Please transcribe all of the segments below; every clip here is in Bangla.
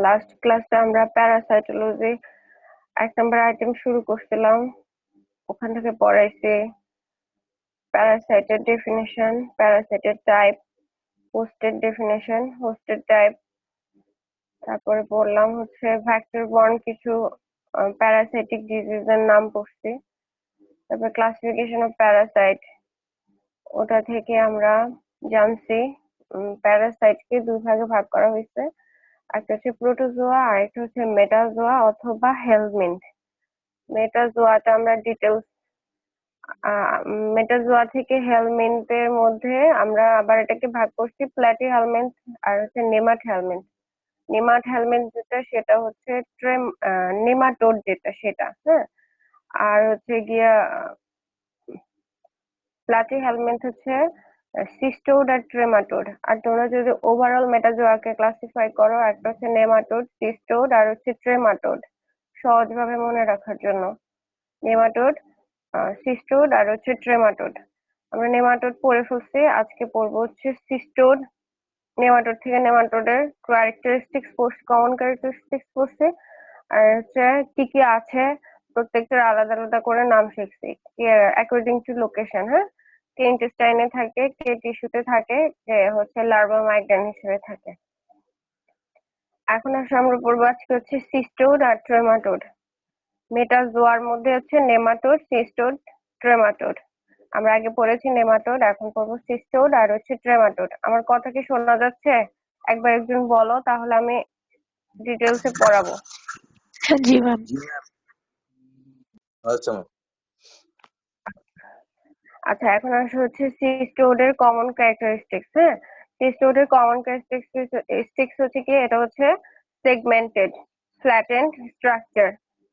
লাস্ট ক্লাসে আমরা প্যারাসাইটোলজি 1 নম্বর আইটেম শুরু করছিলাম, ওখান থেকে পড়াইছি প্যারাসাইটের ডেফিনিশন, প্যারাসাইটের টাইপ, হোস্টের ডেফিনিশন, হোস্টের টাইপ। তারপরে পড়লাম হচ্ছে ভেক্টর বর্ন কিছু প্যারাসাইটিক ডিজিজের নাম পড়ছি। তারপর ক্লাসিফিকেশন অফ প্যারাসাইট, ওটা থেকে আমরা জানছি প্যারাসাইটকে দুই ভাগে ভাগ করা হয়েছে, একটা হচ্ছে প্রোটোজোয়া আর একটা হচ্ছে মেটাজোয়া অথবা হেলমিন্থ। মেটাজোয়াটা আমরা ডিটেলস, মেটাজোয়া থেকে হেলমিন্থের মধ্যে আমরা আবার এটাকে ভাগ করছি প্ল্যাটি হেলমিন্থ আর হচ্ছে নেমাট হেলমিন্থ। নেমাট হেলমিন্থ যেটা সেটা হচ্ছে নেমাটোড যেটা সেটা, হ্যাঁ। আর হচ্ছে গিয়া প্লাটি হেলমিন্থ হচ্ছে সিস্টোড আর ট্রেমাটোড। আর তোমরা যদি ওভারঅল মেটাজোয়াকে ক্লাসিফাই করো, একটা হচ্ছে নেমাটোড, সিস্টোড আর হচ্ছে ট্রেমাটোড। সহজভাবে মনে রাখার জন্য নেমাটোড, সিস্টোড আর হচ্ছে ট্রেমাটোড। আমরা নেমাটোড পড়ে ফেলছি, আজকে পড়বো হচ্ছে সিস্টোড। নেমাটোড থেকে নেমাটোডের ক্যারেক্টারিস্টিক্স পড়ছি, কমন ক্যারেক্টারিস্টিক্স পড়ছি, আর হচ্ছে কি কি আছে প্রত্যেকটার আলাদা আলাদা করে নাম শিখছি অ্যাকর্ডিং টু লোকেশন, হ্যাঁ। কে ইন্টেস্টাইনে থাকে, কে টিস্যুতে থাকে, কে হচ্ছে লার্ভা মাইগ্রেন হিসেবে থাকে। এখন আসলে আমরা পড়বো আজকে হচ্ছে সিস্টোড আর ট্রেমাটোড। মেটাজোয়ার মধ্যে হচ্ছে নেমাটোড, সিস্টোড, ট্রেমাটোড। আমরা আগে পড়েছি নেমাটোড, এখন পড়বো সিস্টোড আর হচ্ছে ট্রেমাটোড। আমার কথা কি শোনা যাচ্ছে? একবার একজন বলো, তাহলে আমি ডিটেলসে পড়াবো। জি ম্যাম। আচ্ছা ম্যাম। আচ্ছা, এখন আসে হচ্ছে সিস্টোডের কমন ক্যারেক্টারিস্টিক্স, হ্যাঁ। সিস্টোডের কমন ক্যারেক্টারিস্টিক্স হচ্ছে কি, এটা হচ্ছে segmented flattened structure,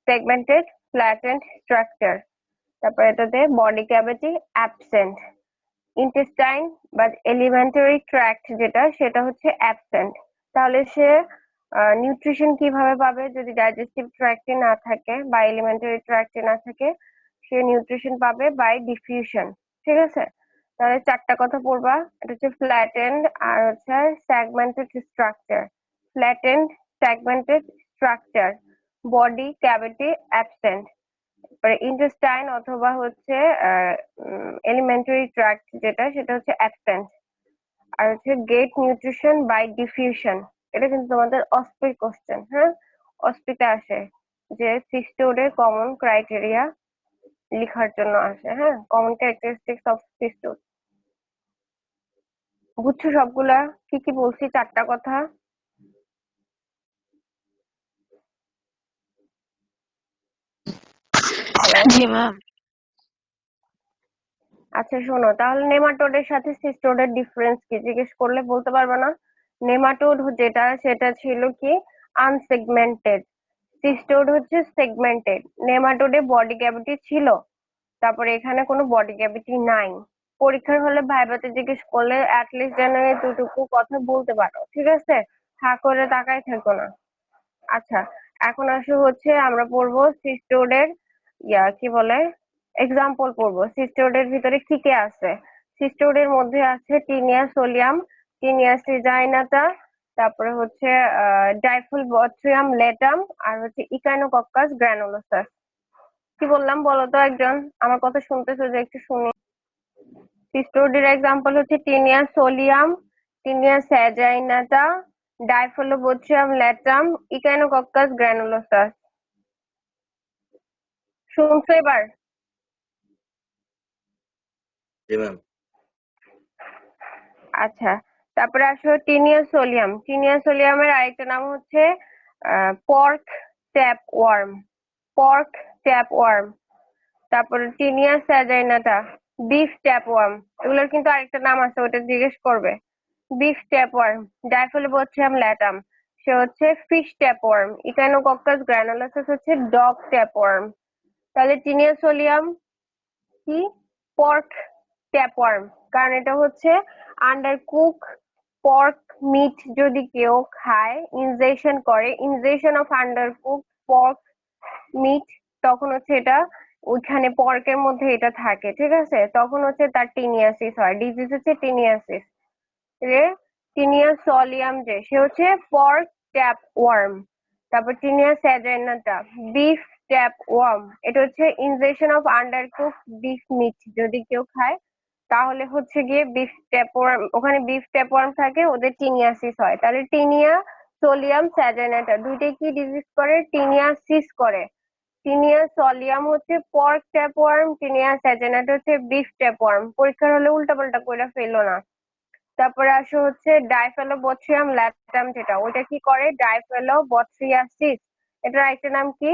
segmented flattened structure. তারপর এটাতে বডি ক্যাভিটি অ্যাবসেন্ট, ইন্টেস্টাইন বা এলিমেন্টারি ট্র্যাক্ট যেটা সেটা হচ্ছে অ্যাবসেন্ট। তাহলে সে নিউট্রিশন কিভাবে পাবে যদি ডাইজেস্টিভ ট্র্যাক্টে না থাকে বা এলিমেন্টারি ট্র্যাক্টে না থাকে? সে নিউট্রিশন পাবে বাই ডিফিউশন। ঠিক আছে, তাহলে চারটা কথা পড়বা। এটা হচ্ছে ফ্ল্যাটেন্ড আর হচ্ছে segmented structure, flattened segmented structure, body cavity absent, intestine অথবা হচ্ছে এলিমেন্টারি ট্র্যাক্ট যেটা সেটা হচ্ছে অ্যাবসেন্ট, আর হচ্ছে গেট নিউট্রিশন বাই ডিফিউশন। এটা কিন্তু তোমাদের অস্পি কোশ্চেন, হ্যাঁ। অস্পিতে আসে যে সিস্টোডের কমন ক্রাইটেরিয়া লেখার জন্য আসে, হ্যাঁ, কমন ক্যারেক্টারিস্টিক্স অফ সিস্টোড। বুঝছো সবগুলা কি কি বলছি, চারটা কথা? হ্যালো। জি ম্যাম। আচ্ছা শোনো, তাহলে নেমাটোডের সাথে সিস্টোডের ডিফারেন্স কি জিজ্ঞেস করলে বলতে পারবে না? নেমাটোড যেটা সেটা ছিল কি আনসেগমেন্টেড, সিস্টোড হচ্ছে সেগমেন্টেড। নেমাটোডে বডি ক্যাভিটি ছিল, তারপরে এখানে কোনো বডি ক্যাভিটি নাই। পরীক্ষার হলে ভাইবাতে জিজ্ঞেস করলে অ্যাটলিস্ট যেন দুটুকু কথা বলতে পারো, ঠিক আছে? হা করে তাকাই থাকো না। আচ্ছা, এখন আসে হচ্ছে আমরা পড়বো সিস্টোডের কি বলে এক্সাম্পল পড়বো। সিস্টোডের ভিতরে কি কি আছে? সিস্টোডের মধ্যে আছে টিনিয়া সোলিয়াম, টিনিয়া সিজাইনাটা, তারপরে হচ্ছে ডাইফুলবট্রিয়াম লেটাম, আর হচ্ছে ইকাইনোকক্কাস গ্রানুলোসাস। কি বললাম বলো তো একজন, আমার কথা শুনতেছো যে একটু শুনি। সিস্টোডের এক্সাম্পল হচ্ছে টিনিয়া সোলিয়াম, টিনিয়া স্যাজাইনাটা, ডাইফুলবট্রিয়াম লেটাম, ইকাইনোকক্কাস গ্রানুলোসাস। শুনছো এবার? জি ম্যাম। আচ্ছা, তারপরে আসো টিনিয়া সোলিয়াম। টিনিয়া সোলিয়ামের আরেকটা নাম হচ্ছে pork tapeworm, pork tapeworm. তারপরে taenia saginata beef tapeworm. এগুলোর কিন্তু আরেকটা নাম আছে, ওটা জিজ্ঞেস করবে। Beef tapeworm. Diphyllobothrium latum, সে হচ্ছে fish tapeworm. Echinococcus granulosus হচ্ছে ডগ ট্যাপ ওয়ার্ম। তাহলে টিনিয়া সোলিয়াম কি? পর্ক ট্যাপওয়ার্ম, কারণ এটা হচ্ছে আন্ডার কুক পর্ক মিট যদি কেউ খায়, ইনজেকশন করে, injection of under cook pork meat, তখন হচ্ছে এটা ওইখানে পর্কের মধ্যে এটা থাকে, ঠিক আছে? তখন হচ্ছে তার টিনিয়াসিস হয়, ডিজিজ হচ্ছে টিনিয়াসিস। টিনিয়া সলিয়াম যে সে হচ্ছে পর্ক ট্যাপ ওয়ার্ম। তারপর tinea saginata beef tap worm, এটা হচ্ছে ইনজেকশন অফ আন্ডারকুক বিফ মিট যদি কেউ খায় তাহলে হচ্ছে গিয়ে বিফ ট্যাপওয়ার্ম, ওখানে বিফ ট্যাপওয়ার্ম থাকে, ওদের টিনিয়াসিস হয়। তাহলে টিনিয়া সোলিয়াম স্যাজাইনাটা দুইটাই কি ডিজিজ করে? টিনিয়াসিস করে। টিনিয়া সলিয়াম হচ্ছে পর্ক ট্যাপওয়ার্ম, টিনিয়া স্যাজাইনাটা হচ্ছে বিফ ট্যাপওয়ার্ম। পরীক্ষার হলে উল্টাপাল্টা কইরা ফেলো না। তারপরে আসো হচ্ছে ডাইফেলোবথ্রিয়াম ল্যাটাম, যেটা ওইটা কি করে? ডাইফেলোবথ্রিয়াসিস। এটার একটা নাম কি?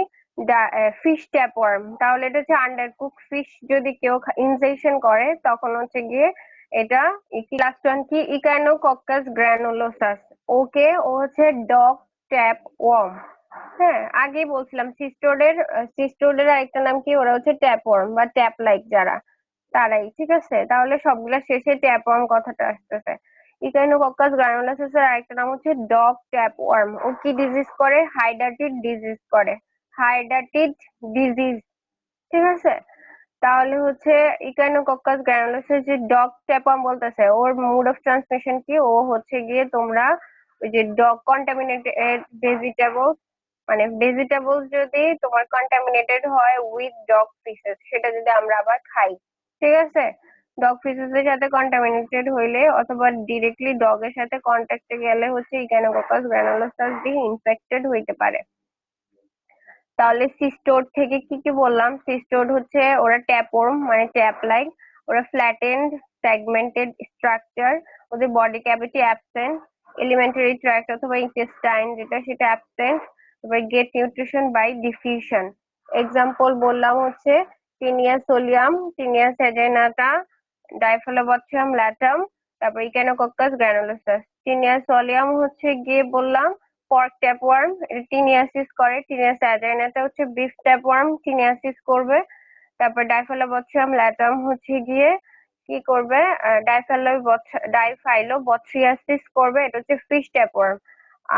ফিশ ট্যাপওয়ার্ম। তাহলে এটা হচ্ছে আন্ডারকুক ফিশ যদি কেউ ইনজেকশন করে তখন হচ্ছে গিয়ে এটা লাস্ট ওয়ান কি? ইকাইনোকক্কাস গ্রানুলোসাস। ওকে, ও হচ্ছে ডগ ট্যাপ ওয়ার্ম। হ্যাঁ, আগেই বলছিলাম সিস্টোডের আরেকটা নাম কি? ওরা হচ্ছে ট্যাপওয়ার্ম বা ট্যাপ লাইক যারা, তারাই। ঠিক আছে, তাহলে সবগুলা শেষে ট্যাপওয়ার্ম কথাটা আসতেছে। ইকাইনোকক্কাস গ্রানুলোসাস এর আরেকটা নাম হচ্ছে ডগ ট্যাপওয়ার্ম। ও কি ডিজিজ করে? হাইডাটিড ডিজিজ করে। Hydatid disease. ঠিক আছে, তাহলে হচ্ছে ইকাইনোকক্কাস গ্রানুলোসাস যে ডগ ট্যাপওয়ার্ম বলতেছে, ওর মোড অফ ট্রান্সমিশন কি? ও হচ্ছে গিয়ে তোমরা ওই যে ডগ কন্টামিনেটেড ভেজিটেবল, মানে ভেজিটেবলস যদি তোমার কন্টামিনেটেড হয় উইথ ডগ ফিসেস, সেটা যদি আমরা আবার খাই, ঠিক আছে, ডগ ফিসেস এর সাথে কন্টামিনেটেড হইলে অথবা ডিরেক্টলি ডগ এর সাথে কন্ট্যাক্টে গেলে হচ্ছে ইকাইনোকক্কাস গ্রানুলোসাস দিয়ে ইনফেক্টেড হইতে পারে। তাহলে সিস্টোড থেকে কি কি বললাম? সিস্টোড হচ্ছে ওরা ট্যাপওয়ার্ম মানে ট্যাপ লাইক, ওরা ফ্ল্যাটেন্ড সেগমেন্টেড স্ট্রাকচার, ওদের body cavity absent, alimentary tract অথবা ইন্টেস্টাইন যেটা সেটা অ্যাবসেন্ট, তারপর get nutrition by diffusion. Example বললাম হচ্ছে Taenia solium, Taenia saginata, Diphyllobothrium latum, তারপর ইকাইনোকক্কাস গ্রানুলোসাস। টিনিয়া সোলিয়াম হচ্ছে গিয়ে বললাম পর্ক ট্যাপওয়ার্ম, এটা টিনিয়াসিস করে। টিনিয়া স্যাজাইনাটা হচ্ছে বিফ ট্যাপওয়ার্ম, টিনিয়াসিস করবে। তারপর ডাইফেলোবথ্রিয়াম ল্যাটাম হচ্ছে গিয়ে কি করবে? ডাইফাইলোবথ্রিয়াসিস করবে, এটা হচ্ছে ফিশ ট্যাপওয়ার্ম।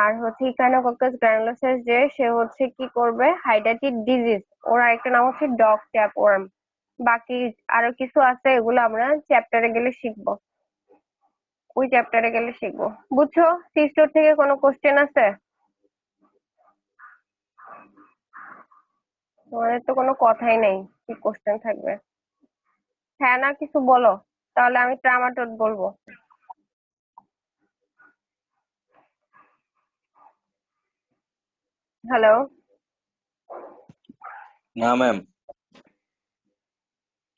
আর হচ্ছে ইকাইনোকক্কাস গ্রানুলোসাস যে সে হচ্ছে কি করবে? Hydatid disease. ওর আরেকটা নাম হচ্ছে ডগ ট্যাপওয়ার্ম। বাকি আরো কিছু আছে, এগুলো আমরা চ্যাপ্টারে গেলে শিখবো, ওই চ্যাপ্টারে গেলে শিখবো। বুঝছো? সিস্টোর থেকে কোনো কোশ্চেন আছে? তোমাদের তো কোনো কথাই নেই, কি কোশ্চেন থাকবে? হ্যাঁ না কিছু বলো, তাহলে আমি ট্রামাটোড বলবো। হ্যালো, না ম্যাম।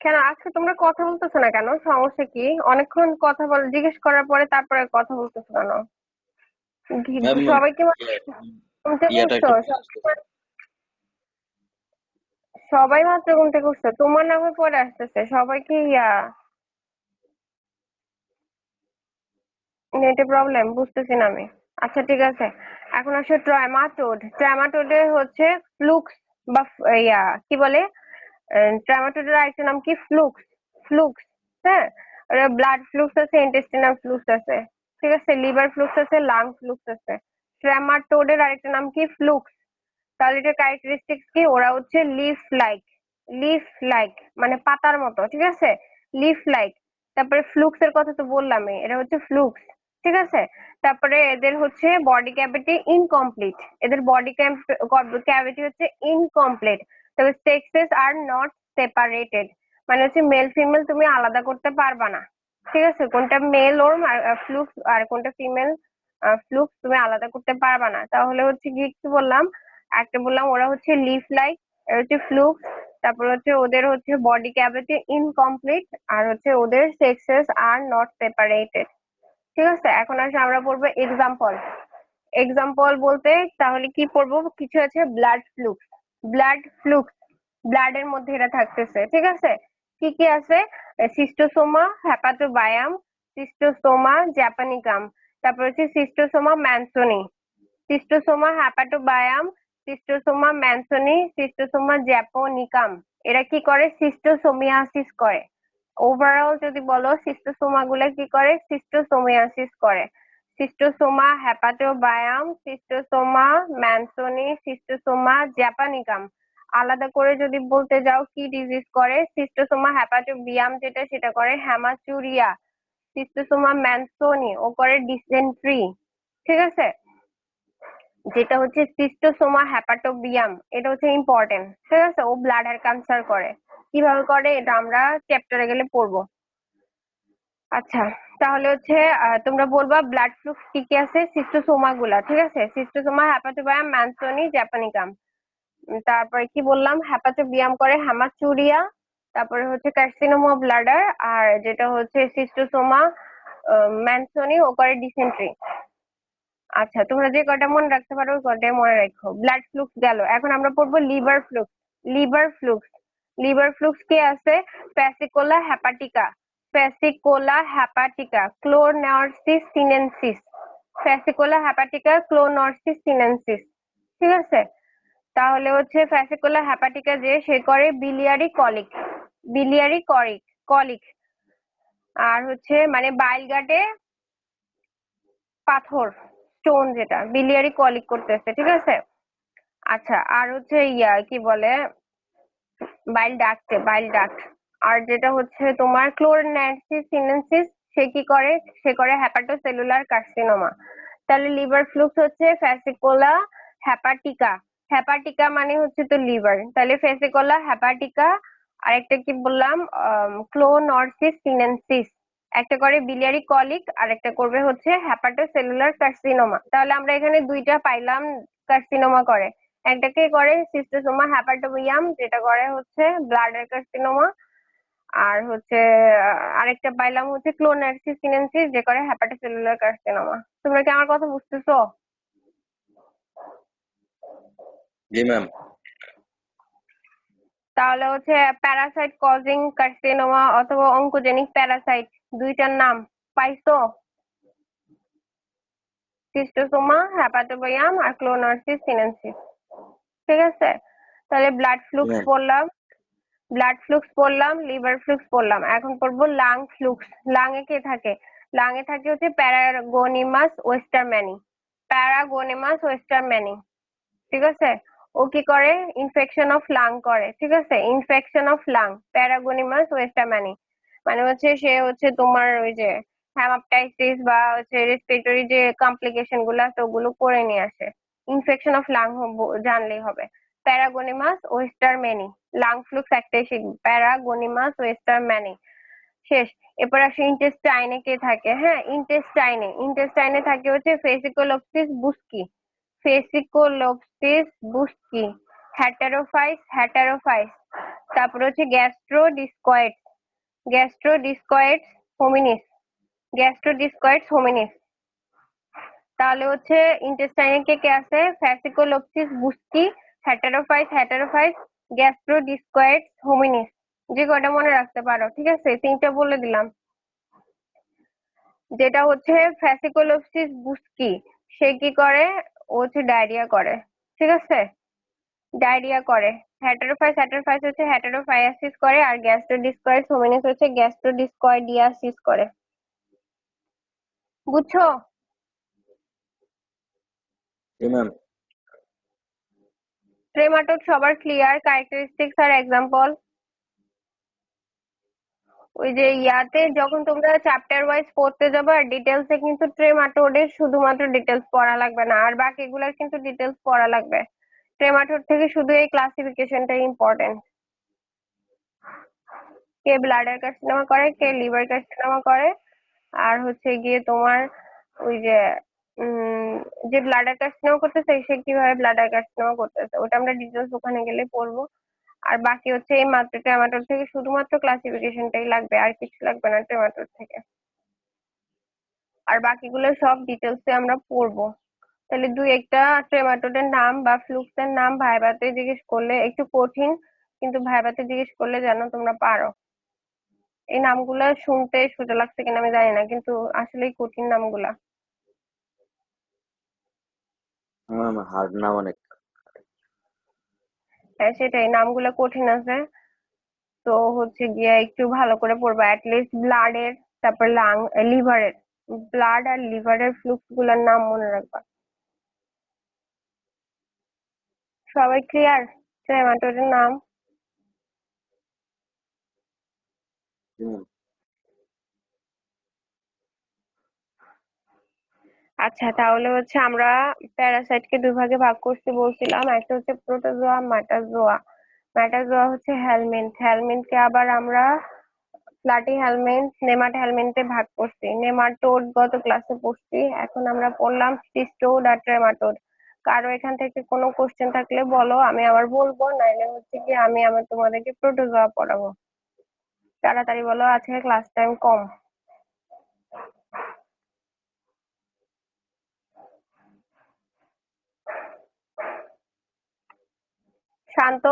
কেন আজকে তোমরা কথা বলতেছো না কেন? সমস্যা কি? অনেকক্ষণ কথা বল, জিজ্ঞেস করার পরে তারপরে কথা বলতেছো কেন? ম্যাম সবাইকে ঘুম থেকে ইয়াটা উঠছো? একটু ভুল আসতেছে। সবাই মাত্র ঘুম থেকে উঠছো? তোমার নামে পরে আসতেছে সবাইকে নেটে প্রবলেম, বুঝতেছি না আমি। আচ্ছা ঠিক আছে, এখন আসো ট্রামাটোড। ট্রামাটোডে হচ্ছে ফ্লুক্স বা কি বলে, ট্রামাটোডের আরেকটা নাম কি? ফ্লুক্স। ফ্লুক্স, হ্যাঁ, ব্লাড ফ্লুক্স আছে, ইন্টেস্টিনাল ফ্লুক্স আছে, ঠিক আছে, লিভার ফ্লুক্স আছে, লাং ফ্লুক্স আছে। ট্রামাটোডের আরেকটা নাম কি? ফ্লুক্স। তাহলে এটা ক্যারেক্টারিস্টিক্স কি? ওরা হচ্ছে লিফ লাইক। লিফ লাইক মানে পাতার মতো, ঠিক আছে, লিফ লাইক। তারপরে ফ্লুক্স এর কথা তো বললামই, এটা হচ্ছে ফ্লুক্স। ঠিক আছে, তারপরে এদের হচ্ছে বডি ক্যাভিটি ইনকমপ্লিট। এদের বডি ক্যাভিটি হচ্ছে ইনকমপ্লিট। তবে সেক্সেস আর নট সেপারেটেড, মানে হচ্ছে মেল ফিমেল তুমি আলাদা করতে পারবা না। ঠিক আছে, কোনটা মেল ওর ফ্লুক্স আর কোনটা ফিমেল ফ্লুক্স তুমি আলাদা করতে পারবা না। তাহলে হচ্ছে কি বললাম? একটা বললাম ওরা হচ্ছে লিফ লাইক, এটা হচ্ছে ফ্লুক্স। তারপর হচ্ছে ওদের হচ্ছে বডি ক্যাভিটি ইনকমপ্লিট, আর হচ্ছে ওদের সেক্সেস আর নট সেপারেটেড। ঠিক আছে, এখন আসলে আমরা পড়বো এক্সাম্পল। এক্সাম্পল বলতে তাহলে কি পড়বো? কিছু আছে ব্লাড ফ্লুক্স। ব্লাড ফ্লুক্স, ব্লাডের মধ্যে এটা থাকতেছে। ঠিক আছে, কি কি আছে? সিস্টোসোমা হ্যাপাটোবায়াম, সিস্টোসোমা জাপানিকাম, তারপর হচ্ছে সিস্টোসোমা ম্যানসনি, সিস্টোসোমা হ্যাপাটোবায়াম, সিস্টোসোমা ম্যানসনি, সিস্টোসোমা জ্যাপোনিকাম। এরা কি করে? সিস্টোসোমিয়াসিস করে। ওভারঅল যদি বলো সিস্টোসোমা গুলা কি করে? সিস্টোসোমিয়াসিস করে। সিস্টোসোমা হ্যাপাটোবায়াম, সিস্টোসোমা ম্যানসনি, সিস্টোসোমা জাপানিকাম। আলাদা করে যদি বলতে যাও কি ডিজিজ করে? সিস্টোসোমা হ্যাপাটোবিয়াম যেটা সেটা করে হ্যামাচুরিয়া। সিস্টোসোমা ম্যানসোনি ও করে ডিসেন্ট্রি, ঠিক আছে। যেটা হচ্ছে সিস্টোসোমা হ্যাপাটোবিয়াম, এটা হচ্ছে ইম্পর্টেন্ট, ঠিক আছে। ও ব্লাডার ক্যান্সার করে। কিভাবে করে এটা আমরা চ্যাপ্টারে গেলে পড়বো। আচ্ছা, তাহলে হচ্ছে তোমরা বলবা ব্লাড ফ্লুক্স কি কি আছে, সিস্টোসোমা গুলা, ঠিক আছে। সিস্টোসোমা হ্যাপাটোবিয়াম ম্যানসোনি জ্যাপানিকাম। তারপরে কি বললাম, হ্যাপাটোবিয়াম করে হ্যামাচুরিয়া, তারপরে হচ্ছে কার্সিনোমা ব্লাডার, আর যেটা হচ্ছে সিস্টোসোমা ম্যানসোনি ও করে ডিসেন্ট্রি। আচ্ছা, তোমরা যে কটা মনে রাখতে পারো ওই কটাই মনে রাখো। ব্লাড ফ্লুক্স গেল, এখন আমরা পড়বো liver flukes. Liver flukes, liver flukes কে আছে, ফ্যাসিকোলা হ্যাপাটিকা, ফ্যাসিকোলা হ্যাপাটিকা, ক্লোনর্সিস সিনেনসিস, ফ্যাসিকোলা হ্যাপাটিকা, ক্লোনর্সিস সিনেনসিস, ঠিক আছে। তাহলে হচ্ছে ফ্যাসিকোলা হ্যাপাটিকা যে সে করে biliary colic, biliary colic colic, আর হচ্ছে মানে বাইল গাটে পাথর, স্টোন, যেটা বিলিয়ারি কলিক করতেছে, ঠিক আছে। আচ্ছা, আর হচ্ছে কি বলে, বাইল ডাক্টে, বাইল ডাক্ট। আর যেটা হচ্ছে তোমার ক্লোরনাইসিস সিনেনসিস, সে কি করে, সে করে হ্যাপাটোসেলুলার কার্সিনোমা। তাহলে লিভার ফ্লুক্স হচ্ছে ফ্যাসিকোলা হ্যাপাটিকা, হ্যাপাটিকা মানে হচ্ছে তো লিভার, তাহলে ফ্যাসিকোলা হ্যাপাটিকা। আরেকটা কি বললাম, ক্লোনর্সিস সিনেনসিস, একটা করে বিলিয়ারি কলিক আর একটা করবে হচ্ছে হ্যাপাটোসেলুলার কার্সিনোমা। তাহলে আমরা এখানে দুইটা পাইলাম কার্সিনোমা করে, একটাকে করে সিস্টোসোমা হ্যাপাটোবিয়াম যেটা করে হচ্ছে ব্লাডার কার্সিনোমা, আর হচ্ছে আরেকটা পাইলাম হচ্ছে ক্লোনার্সিস সিনেনসিস যে করে হেপাটোসেলুলার কার্সিনোমা। তোমরা কি আমার কথা বুঝতেছো? জি ম্যাম। তাহলে হচ্ছে প্যারাসাইট কজিং কার্সিনোমা অথবা অঙ্কোজেনিক প্যারাসাইট, দুইটার নাম পাইছো? সিস্টোসোমা হ্যাপাটোবিয়াম আর ক্লোনার্সিস সিনেনসিস, ঠিক আছে। তাহলে ব্লাড ফ্লুক্স ম্যাম। পড়লাম, ব্লাড ফ্লুক্স পড়লাম, লিভার ফ্লুক্স পড়লাম। এখন পড়বো লাং ফ্লুক্স। লাঙে কে থাকে, লাঙে থাকে হচ্ছে প্যারাগোনিমাস ওয়েস্টারম্যানি, প্যারাগোনিমাস ওয়েস্টারম্যানি, ঠিক আছে। ও কি করে, ইনফেকশন অফ লাং করে, ঠিক আছে। ইনফেকশন অফ লাং, প্যারাগোনিমাস ওয়েস্টারম্যানি, মানে হচ্ছে সে হচ্ছে তোমার ওই যে হ্যামাপটাইটিস বা হচ্ছে রেসপিরেটরি যে কমপ্লিকেশন গুলো আছে ওগুলো করে নিয়ে আসে। ইনফেকশন অফ লাং জানলেই হবে, প্যারাগোনিমাস ওয়েস্টারম্যানি। লাং ফ্লুক্স একটাই শিখবে, প্যারাগোনিমাস ওয়েস্টারম্যানি। শেষ। এরপর আসে ইন্টেস্টাইনে কে থাকে, হ্যাঁ ইন্টেস্টাইনে, ইন্টেস্টাইনে থাকে হচ্ছে ফেসিকোলোপসিস বুস্কি, ফেসিকোলোপসিস বুস্কি, হ্যাটারোফাইস, হ্যাটারোফাইস। তারপর হচ্ছে গ্যাস্ট্রোডিস্কয়েডস, গ্যাস্ট্রোডিস্কয়েডস হোমিনিস, গ্যাস্ট্রোডিস্কয়েডস হোমিনিস। তাহলে হচ্ছে ইন্টেস্টাইনে কে কে আছে, ফ্যাসিকোলোপসিস বুস্কি, হ্যাটারোফাইস, হ্যাটারোফাইস, গ্যাস্ট্রোডিস্কয়েডস হোমিনিস। যে কটা মনে রাখতে পারো, ঠিক আছে, তিনটা বলে দিলাম। যেটা হচ্ছে ফ্যাসিকোলোপসিস বুস্কি, সে কি করে, ও হচ্ছে ডায়রিয়া করে, ঠিক আছে, ডায়রিয়া করে। হেটারোফাইস, হেটারোফাইস হচ্ছে হেটারোফায়াসিস করে, আর গ্যাস্ট্রোডিস্কয়েডস হোমিনিস হচ্ছে গ্যাস্ট্রোডিস্কয়েডিয়াসিস করে। বুঝছো? জি ম্যাম। ট্রেমাটোড সবার ক্লিয়ার, ক্যারেক্টারিস্টিক্স আর এক্সাম্পল। ওই যে ইয়াতে যখন তোমরা চ্যাপ্টার ওয়াইজ পড়তে যাবে আর ডিটেলসে কিন্তু ট্রেমাটোডের শুধুমাত্র ডিটেলস পড়া লাগবে না, আর বাকিগুলোর কিন্তু ডিটেলস পড়া লাগবে। ট্রেমাটোড থেকে শুধু এই ক্লাসিফিকেশনটাই ইম্পর্টেন্ট, কে ব্লাডার কার্সিনোমা করে, কে লিভার কার্সিনোমা করে, আর হচ্ছে গিয়ে তোমার ওই যে যে ব্লাডার কার্সিনোমা করতেছে সে কিভাবে ব্লাডার কার্সিনোমা করতেছে, ওটা আমরা ডিটেলস ওখানে গেলে পড়বো। আর বাকি হচ্ছে এই মাত্র টমেটোর থেকে শুধুমাত্র ক্লাসিফিকেশনটাই লাগবে, আর কিছু লাগবে না টমেটোর থেকে। আর বাকিগুলো সব ডিটেলসে আমরা পড়বো। তাহলে দুই একটা ট্রেমাটোডের নাম বা ফ্লুক্সের নাম ভাইভাতে জিজ্ঞেস করলে একটু কঠিন, কিন্তু ভাইভাতে জিজ্ঞেস করলে যেন তোমরা পারো। এই নামগুলা শুনতে সোজা লাগছে কিনা আমি জানি না, কিন্তু আসলেই কঠিন নামগুলা। ম্যাম হার্ড নাম অনেক। হ্যাঁ সেটাই, নামগুলা কঠিন আছে। তো হচ্ছে গিয়ে একটু ভালো করে পড়বা, অ্যাটলিস্ট ব্লাডের, তারপর লিভারের, ব্লাড আর লিভারের ফ্লুক্স গুলার নাম মনে রাখবা। সবাই ক্লিয়ার ট্রেমাটোডের নাম? জি ম্যাম। আচ্ছা, তাহলে হচ্ছে আমরা প্যারাসাইটকে দুই ভাগে ভাগ করতে বলছিলাম, একটা হচ্ছে প্রোটোজোয়া, ম্যাটাজোয়া। ম্যাটাজোয়া হচ্ছে হেলমিন্থ, হেলমিন্থকে আবার আমরা প্লাটি হেলমিন্থ, নেমাট হেলমিন্থে ভাগ করছি। নেমাটোড গত ক্লাসে পড়ছি, এখন আমরা পড়লাম সিস্টোড আর ট্রেমাটোড। কারো এখান থেকে কোনো কোশ্চেন থাকলে বলো, আমি আবার বলবো, নাইলে হচ্ছে কি আমি আমার তোমাদেরকে প্রোটোজোয়া পড়াবো। তাড়াতাড়ি বলো, আজকে ক্লাস টাইম কম। শান্ত,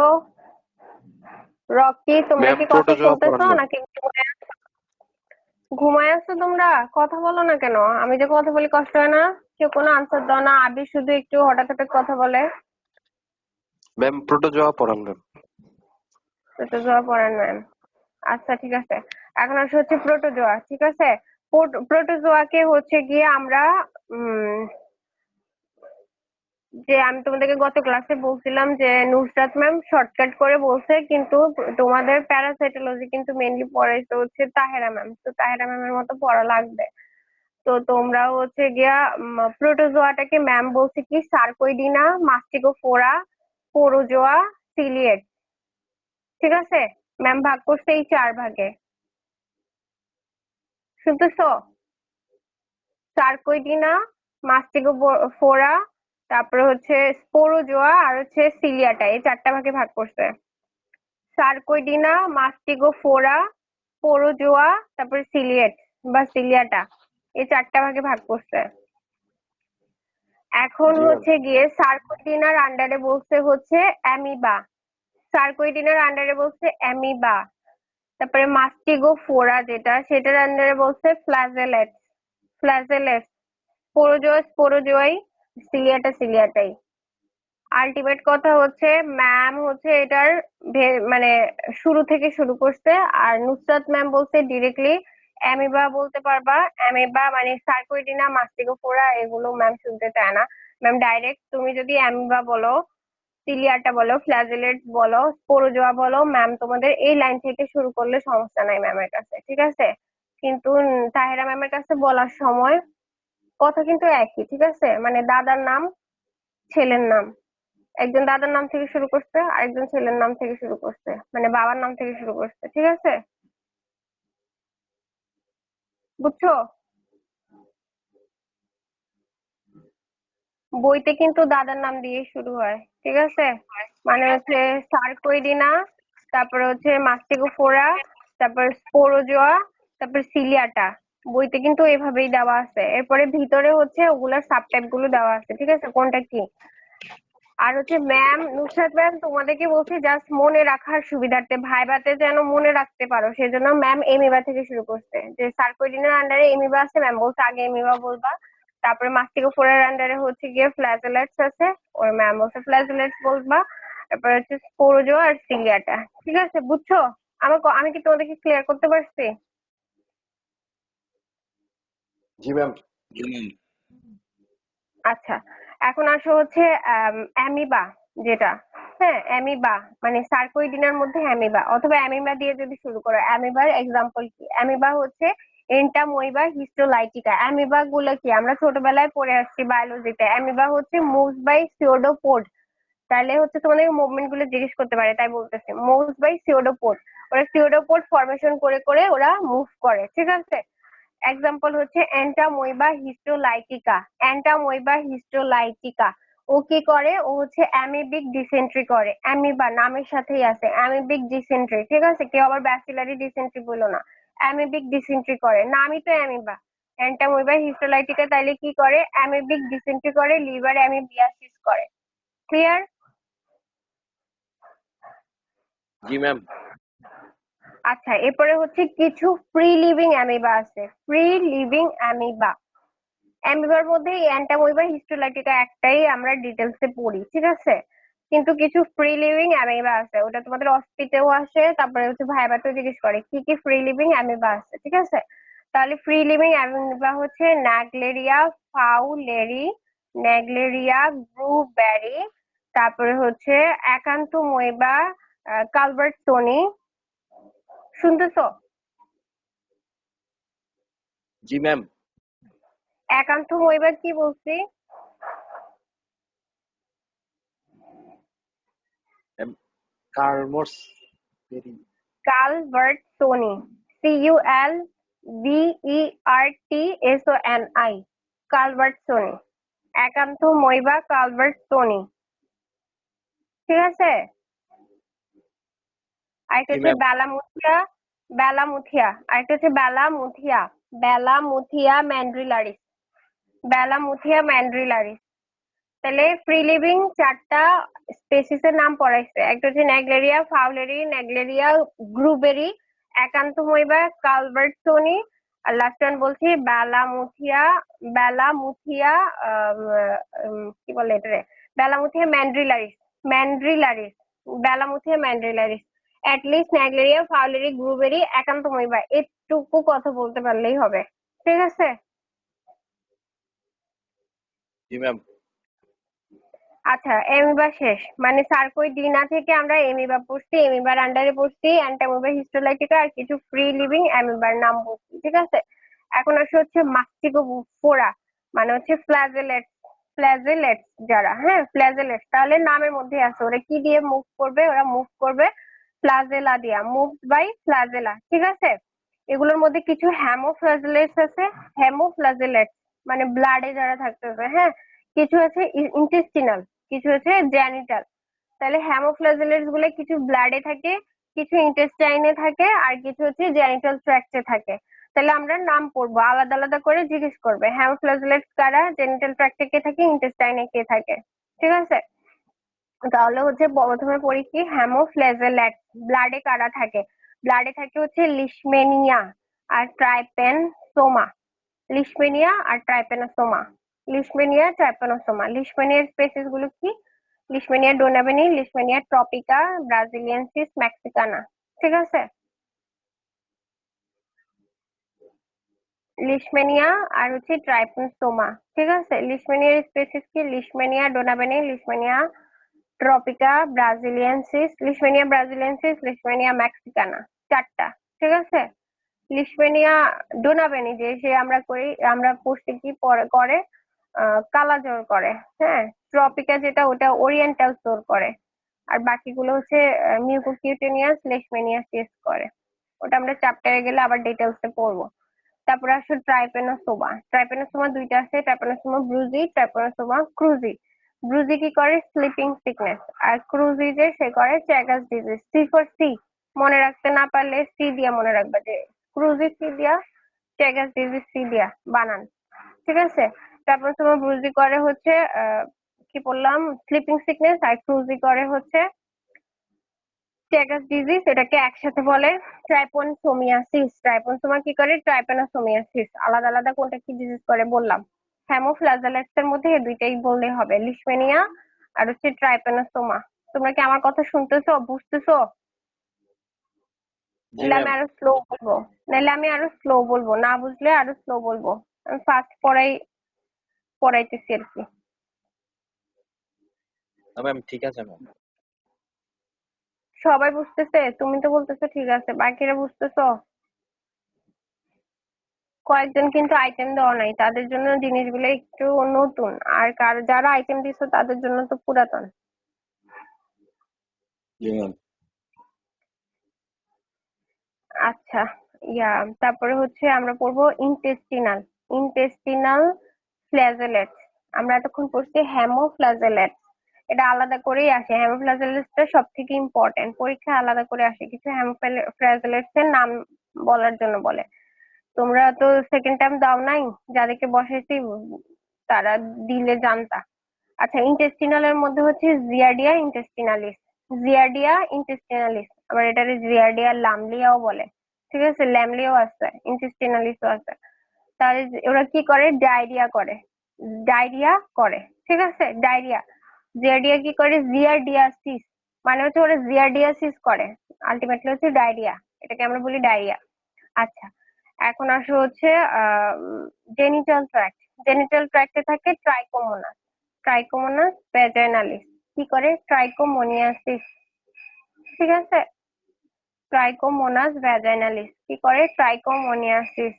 রকি, তোমরা ম্যাম কি কথা প্রোটোজোয়া পড়ান শুনতেছো ম্যাম। নাকি ঘুমায় আছো তোমরা? কথা বলো না কেন? আমি যে কথা বলি কষ্ট হয় না? কেউ কোনো আনসার দাও না, আবি শুধু একটু হঠাৎ হঠাৎ কথা বলে। ম্যাম প্রোটোজোয়া পড়ান ম্যাম। প্রোটোজোয়া পড়ান ম্যাম। আচ্ছা ঠিক আছে, এখন আসলে হচ্ছে প্রোটোজোয়া। ঠিক আছে, প্রোটোজোয়াকে হচ্ছে গিয়ে আমরা উম যে আমি তোমাদেরকে গত ক্লাসে বলছিলাম যে নুসরাত ম্যাম শর্টকাট করে বলছে, কিন্তু তোমাদের প্যারাসাইটোলজি কিন্তু মেইনলি পড়াইতে হচ্ছে তাহেরা ম্যাম, তো তাহেরা ম্যামের মতো পড়া লাগবে। তো তোমরা হচ্ছে গিয়া প্রোটোজোয়াটাকে ম্যাম বলছে কি সার্কোইডিনা, মাস্টিকোফোরা, স্পোরোজোয়া, সিলিয়েট। ঠিক আছে, ম্যাম ভাগ করছে এই 4 ভাগে। শুনতেছো? সার্কোইডিনা, মাস্টিকোফোরা, তারপরে হচ্ছে স্পোরোজোয়া আর হচ্ছে সিলিয়াটা, এই 4টা ভাগে ভাগ করছে। সার্কোইডিনা, মাস্টিকোফোরা, স্পোরোজোয়া, তারপরে সিলিয়েট বা সিলিয়াটা, এই 4টা ভাগে ভাগ করছে। এখন জি ম্যাম। হচ্ছে গিয়ে সার্কোইডিনার আন্ডারে বলছে হচ্ছে অ্যামিবা। সার্কোইডিনার আন্ডারে বলছে অ্যামিবা। তারপরে মাস্টিগোফোরা যেটা, সেটার আন্ডারে বলছে ফ্ল্যাজেলেট। ফ্ল্যাজেলেট, স্পোরোজোয়া স্পোরোজোয়াই, সিলিয়াটা সিলিয়াটাই। আলটিমেট কথা হচ্ছে ম্যাম হচ্ছে এটার মানে শুরু থেকে শুরু করছে, আর নুসরাত ম্যাম বলছে ডিরেক্টলি অ্যামিবা বলতে পারবা। অ্যামিবা মানে সার্কোইডিনা, মাস্টিগোফোরা এগুলো ম্যাম শুনতে চায় না। ম্যাম ডাইরেক্ট তুমি যদি অ্যামিবা বলো, সিলিয়াটা বলো, ফ্ল্যাজেলেট বলো, স্পোরোজোয়া বলো, ম্যাম তোমাদের এই লাইন থেকে শুরু করলে সমস্যা নাই ম্যামের কাছে। ঠিক আছে, কিন্তু তাহেরা ম্যামের কাছে বলার সময় কথা কিন্তু একই। ঠিক আছে, মানে দাদার নাম, ছেলের নাম, একজন দাদার নাম থেকে শুরু করছে, আরেকজন ছেলের নাম থেকে শুরু করছে, মানে বাবার নাম থেকে শুরু করছে। ঠিক আছে, বুঝছো? বইতে কিন্তু দাদার নাম দিয়ে শুরু হয়। ঠিক আছে, মানে হচ্ছে সার্কোইডিনা, তারপরে হচ্ছে মাস্টিগোফোরা, তারপর স্পোরোজোয়া, তারপর সিলিয়াটা। বইতে কিন্তু এভাবেই দেওয়া আছে, এরপরে ভিতরে হচ্ছে ওগুলার সাবটাইপ গুলো দেওয়া আছে। ঠিক আছে, কোনটা কি। আর হচ্ছে ম্যাম নুসরাত ম্যাম তোমাদেরকে বলছি জাস্ট মনে রাখার সুবিধার্থে, ভাইভাতে যেন মনে রাখতে পারো সেজন্য ম্যাম এমিবা থেকে শুরু করছে। যে সার্কোইডিনের আন্ডারে এমিবা আছে, ম্যাম বলছে আগে এমিবা বলবা। তারপরে মাস্টিকোফোরের আন্ডারে হচ্ছে গিয়ে ফ্ল্যাজেলেটস আছে, ওর ম্যাম বলছে ফ্ল্যাজেলেটস বলবা। তারপরে হচ্ছে স্পোরোজোয়া আর সিলিয়াটা। ঠিক আছে, বুঝছো? আমি কি তোমাদেরকে ক্লিয়ার করতে পারছি? জি ম্যাম। জি ম্যাম। আচ্ছা, এখন আসো হচ্ছে অ্যামিবা যেটা। হ্যাঁ, অ্যামিবা মানে সার্কোইডিনার মধ্যে অ্যামিবা, অথবা অ্যামিবা দিয়ে যদি শুরু করো। অ্যামিবার এক্সাম্পল কি? অ্যামিবা হচ্ছে এন্টামোইবা হিস্টোলাইটিকা। অ্যামিবা গুলো কি আমরা ছোটবেলায় পড়ে আসছি বায়োলজিতে। অ্যামিবা হচ্ছে মুভস বাই সিওডোপোড। তাহলে হচ্ছে তোমাদের মুভমেন্ট গুলো জিজ্ঞেস করতে পারে, তাই বলতেছে মুভস বাই সিওডোপোড। ওরা সিওডোপোড ফরমেশন করে করে ওরা মুভ করে। ঠিক আছে, এক্সাম্পল হচ্ছে অ্যান্টামোইবা হিস্টোলাইটিকা। অ্যান্টামোইবা হিস্টোলাইটিকা ও কি করে? ও হচ্ছে অ্যামিবিক ডিসেন্ট্রি করে। অ্যামিবা নামের সাথেই আছে অ্যামিবিক ডিসেন্ট্রি। ঠিক আছে, কেউ আবার ব্যাসিলারি ডিসেন্ট্রি বলো না, অ্যামিবিক ডিসেন্ট্রি করে, নামই তো অ্যামিবা। অ্যান্টামোইবা হিস্টোলাইটিকা তাইলে কি করে? অ্যামিবিক ডিসেন্ট্রি করে, লিভার অ্যামিবিয়াসিস করে। ক্লিয়ার? জি ম্যাম। আচ্ছা, এরপরে হচ্ছে কিছু ফ্রি লিভিং অ্যামিবা আছে। ফ্রি লিভিং অ্যামিবা, অ্যামিবার মধ্যে অ্যান্টামোইবা হিস্টোলাইটিকা একটাই আমরা ডিটেলসে পড়ি। ঠিক আছে, কিন্তু কিছু ফ্রি লিভিং অ্যামিবা আছে, ওটা তোমাদের অস্পিতেও আসে, তারপরে হচ্ছে ভাইবাতেও জিজ্ঞেস করে কি কি ফ্রি লিভিং অ্যামিবা আছে। ঠিক আছে, তাহলে ফ্রি লিভিং অ্যামিবা হচ্ছে ন্যাগলেরিয়া ফাউলেরি, ন্যাগলেরিয়া ব্লুবেরি, তারপরে হচ্ছে অ্যাকান্থোমোইবা কালবার্টসনি। শুনতেছো? জি ম্যাম। একান্থময়বার কি বলছি? ম্যাম কার্মোস ভেরি কালভার্টসোনি, CULVERTSONI, কালভার্টসোনি, একান্থময় বা কালভার্টসোনি। ঠিক আছে? আরেকটা জি হচ্ছে ম্যাম বেলামুথিয়া, আরেকটা হচ্ছে বেলামুথিয়া ম্যান্ড্রিলারিস, তাহলে ফ্রি লিভিং চারটা স্পেসিসের নাম পড়াইছে। একটা হচ্ছে নেগলেরিয়া ফাউলেরি, নেগলেরিয়া গ্রুবেরি, একান্তময় বা কালভার্টসোনি, আর লাস্ট ওয়ান বলছি বেলামুথিয়া আম, কি বলে এটারে, বেলামুথিয়া ম্যান্ড্রিলারিস, বেলামুথিয়া ম্যান্ড্রিলারিস। অ্যাটলিস্ট নেগলেরিয়া ফাউলেরি গ্রুবেরি একান্তময় বা এটুকু কথা বলতে পারলেই হবে। ঠিক আছে? জি ম্যাম আচ্ছা, এমিবা শেষ, মানে সার্কোইডিনা থেকে আমরা এমিবা পড়ছি, এমিবার আন্ডারে পড়ছি অ্যান্টামোeba হিস্টোলাইটিকা আর কিছু ফ্রি লিভিং এমিবার নাম পড়ছি। ঠিক আছে? এখন আসে হচ্ছে মাস্টিকোফোরা, মানে হচ্ছে ফ্ল্যাজেলেটস যারা, হ্যাঁ ফ্ল্যাজেলেটস, তাহলে নামের মধ্যে আছে ওরা কি দিয়ে মুভ করবে, ওরা মুভ করবে ফ্লাজেলা দিয়া, মুভ বাই ফ্লাজেলা। ঠিক আছে? এগুলোর মধ্যে কিছু হ্যামোফ্লাজেলেটস আছে, হ্যামোফ্লাজেলেটস মানে ব্লাডে যারা থাকতেছে, হ্যাঁ। কিছু আছে ইন্টেস্টিনাল, কিছু আছে জেনিটাল। তাহলে হ্যামোফ্লাজেলেটস গুলো কিছু ব্লাডে থাকে, কিছু ইন্টেস্টাইনে থাকে, আর কিছু হচ্ছে জেনিটাল ট্র্যাক্টে থাকে। তাহলে আমরা নাম পড়বো, আলাদা আলাদা করে জিজ্ঞেস করবে হ্যামোফ্লাজেলেটস কারা, জেনিটাল ট্র্যাক্টে কে থাকে, ইন্টেস্টাইনে কে থাকে। ঠিক আছে? তাহলে হচ্ছে প্রথমে পড়ি কি হ্যামোফ্লাজেলেটস ব্লাডে কারা থাকে। ব্লাডে থাকে হচ্ছে লিশমেনিয়া আর ট্রাইপেনসোমা, লিশমেনিয়ার স্পেসিস গুলো কি? Leishmania ডোনাবেনি, Leishmania Tropica, ব্রাজিলিয়ানসিস Mexicana. ঠিক আছে? লিশমেনিয়া আর হচ্ছে ট্রাইপেনসোমা। ঠিক আছে? লিশমেনিয়ার স্পেসিস কি? Leishmania ডোনাবেনি, Leishmania Tropica, Leishmania Mexicana. চারটা। ঠিক আছে? লিশমেনিয়া ডোনাবেনি যে সে আমরা পড়ছি কি করে কালা জ্বর করে, হ্যাঁ। ট্রপিকা যেটা ওটা ওরিয়েন্টাল জ্বর করে। আর বাকিগুলো হচ্ছে মিউকোকিউটেনিয়াস লেশমেনিয়াসিস করে। ওটা আমরা চ্যাপ্টারে গেলে আবার ডিটেলসে পড়বো। তারপরে আসলে ট্রাইপেনোসোমা দুইটা আছে, ট্রাইপেনোসোমা ব্রুজি, ট্রাইপেনোসোমা ক্রুজি। ব্রুজি কি করে? Sleeping sickness. আর ক্রুজি যে সে করে চ্যাগাস ডিজিজ। সি ফর সি, মনে রাখতে না পারলে সি দিয়া মনে রাখবা যে ক্রুজি সি দিয়া, চ্যাগাস ডিজিজ সি দিয়া বানান। ঠিক আছে? ট্রাইপেনোসোমা ব্রুজি করে হচ্ছে কি বললাম, স্লিপিং সিকনেস, আর ক্রুজি করে হচ্ছে চ্যাগাস ডিজিজ, এটাকে একসাথে বলে ট্রাইপনসোমিয়াসিস। ট্রাইপনসোমা কি করে? ট্রাইপেনোসোমিয়াসিস। আলাদা আলাদা কোনটা কি ডিজিজ করে বললাম। হ্যামোফ্লাজেলেটস এর মধ্যে এই দুইটাই বললেই হবে, লিশমেনিয়া আর হচ্ছে ট্রাইপেনোসোমা। তোমরা কি আমার কথা শুনতেছো, বুঝতেছো? জি নাহলে আমি ম্যাম আরো স্লো বলবো, না বুঝলে আরো স্লো বলবো। আমি ফাস্ট পড়াইতেছি আর কি। ম্যাম ঠিক আছে ম্যাম সবাই বুঝতেছে? তুমি তো বলতেছো ঠিক আছে, বাকিরা বুঝতেছো? কয়েকজন কিন্তু আইটেম দেওয়া নাই, তাদের জন্য জিনিসগুলো একটু নতুন, আর যারা আইটেম দিছো তাদের জন্য তো পুরাতন। জি ম্যাম আচ্ছা, তারপরে হচ্ছে আমরা পড়বো ইন্টেস্টিনাল ফ্ল্যাজেলেটস। আমরা এতক্ষণ পড়ছি হ্যামোফ্ল্যাজেলেটস, এটা আলাদা করেই আসে। হ্যামোফ্ল্যাজেলেটসটা সব থেকে ইম্পর্টেন্ট, পরীক্ষায় আলাদা করে আসে। কিছু হ্যামোফ্ল্যাজেলেটস এর নাম বলার জন্য বলে। তোমরা তো সেকেন্ড টাইম দাও নাই, যাদেরকে বসাইছি তারা দিলে জানতা। আচ্ছা, ইন্টেস্টিনাল এর মধ্যে হচ্ছে জিয়ারডিয়া ইন্টেস্টিনালিস, আবার এটারে জিয়ারডিয়া লামলিয়াও বলে। ঠিক আছে? ল্যামলিয়াও আছে, ইন্টেস্টিনালিসও আছে। তাহলে ওরা কি করে? ডায়রিয়া করে। ঠিক আছে? জিয়ারডিয়া কি করে? জিয়ারডিয়াসিস, মানে হচ্ছে ওরা জিয়ারডিয়াসিস করে, আলটিমেটলি হচ্ছে ডায়রিয়া, এটাকে আমরা বলি ডায়রিয়া। আচ্ছা, এখন আসো হচ্ছে জেনিটাল ট্র্যাক্ট। জেনিটাল ট্র্যাক্টে থাকে ট্রাইকোমোনাস ভ্যাজাইনালিস। কি করে? ট্রাইকোমোনিয়াসিস। ঠিক আছে? ট্রাইকোমোনাস ভ্যাজাইনালিস কি করে? ট্রাইকোমোনিয়াসিস।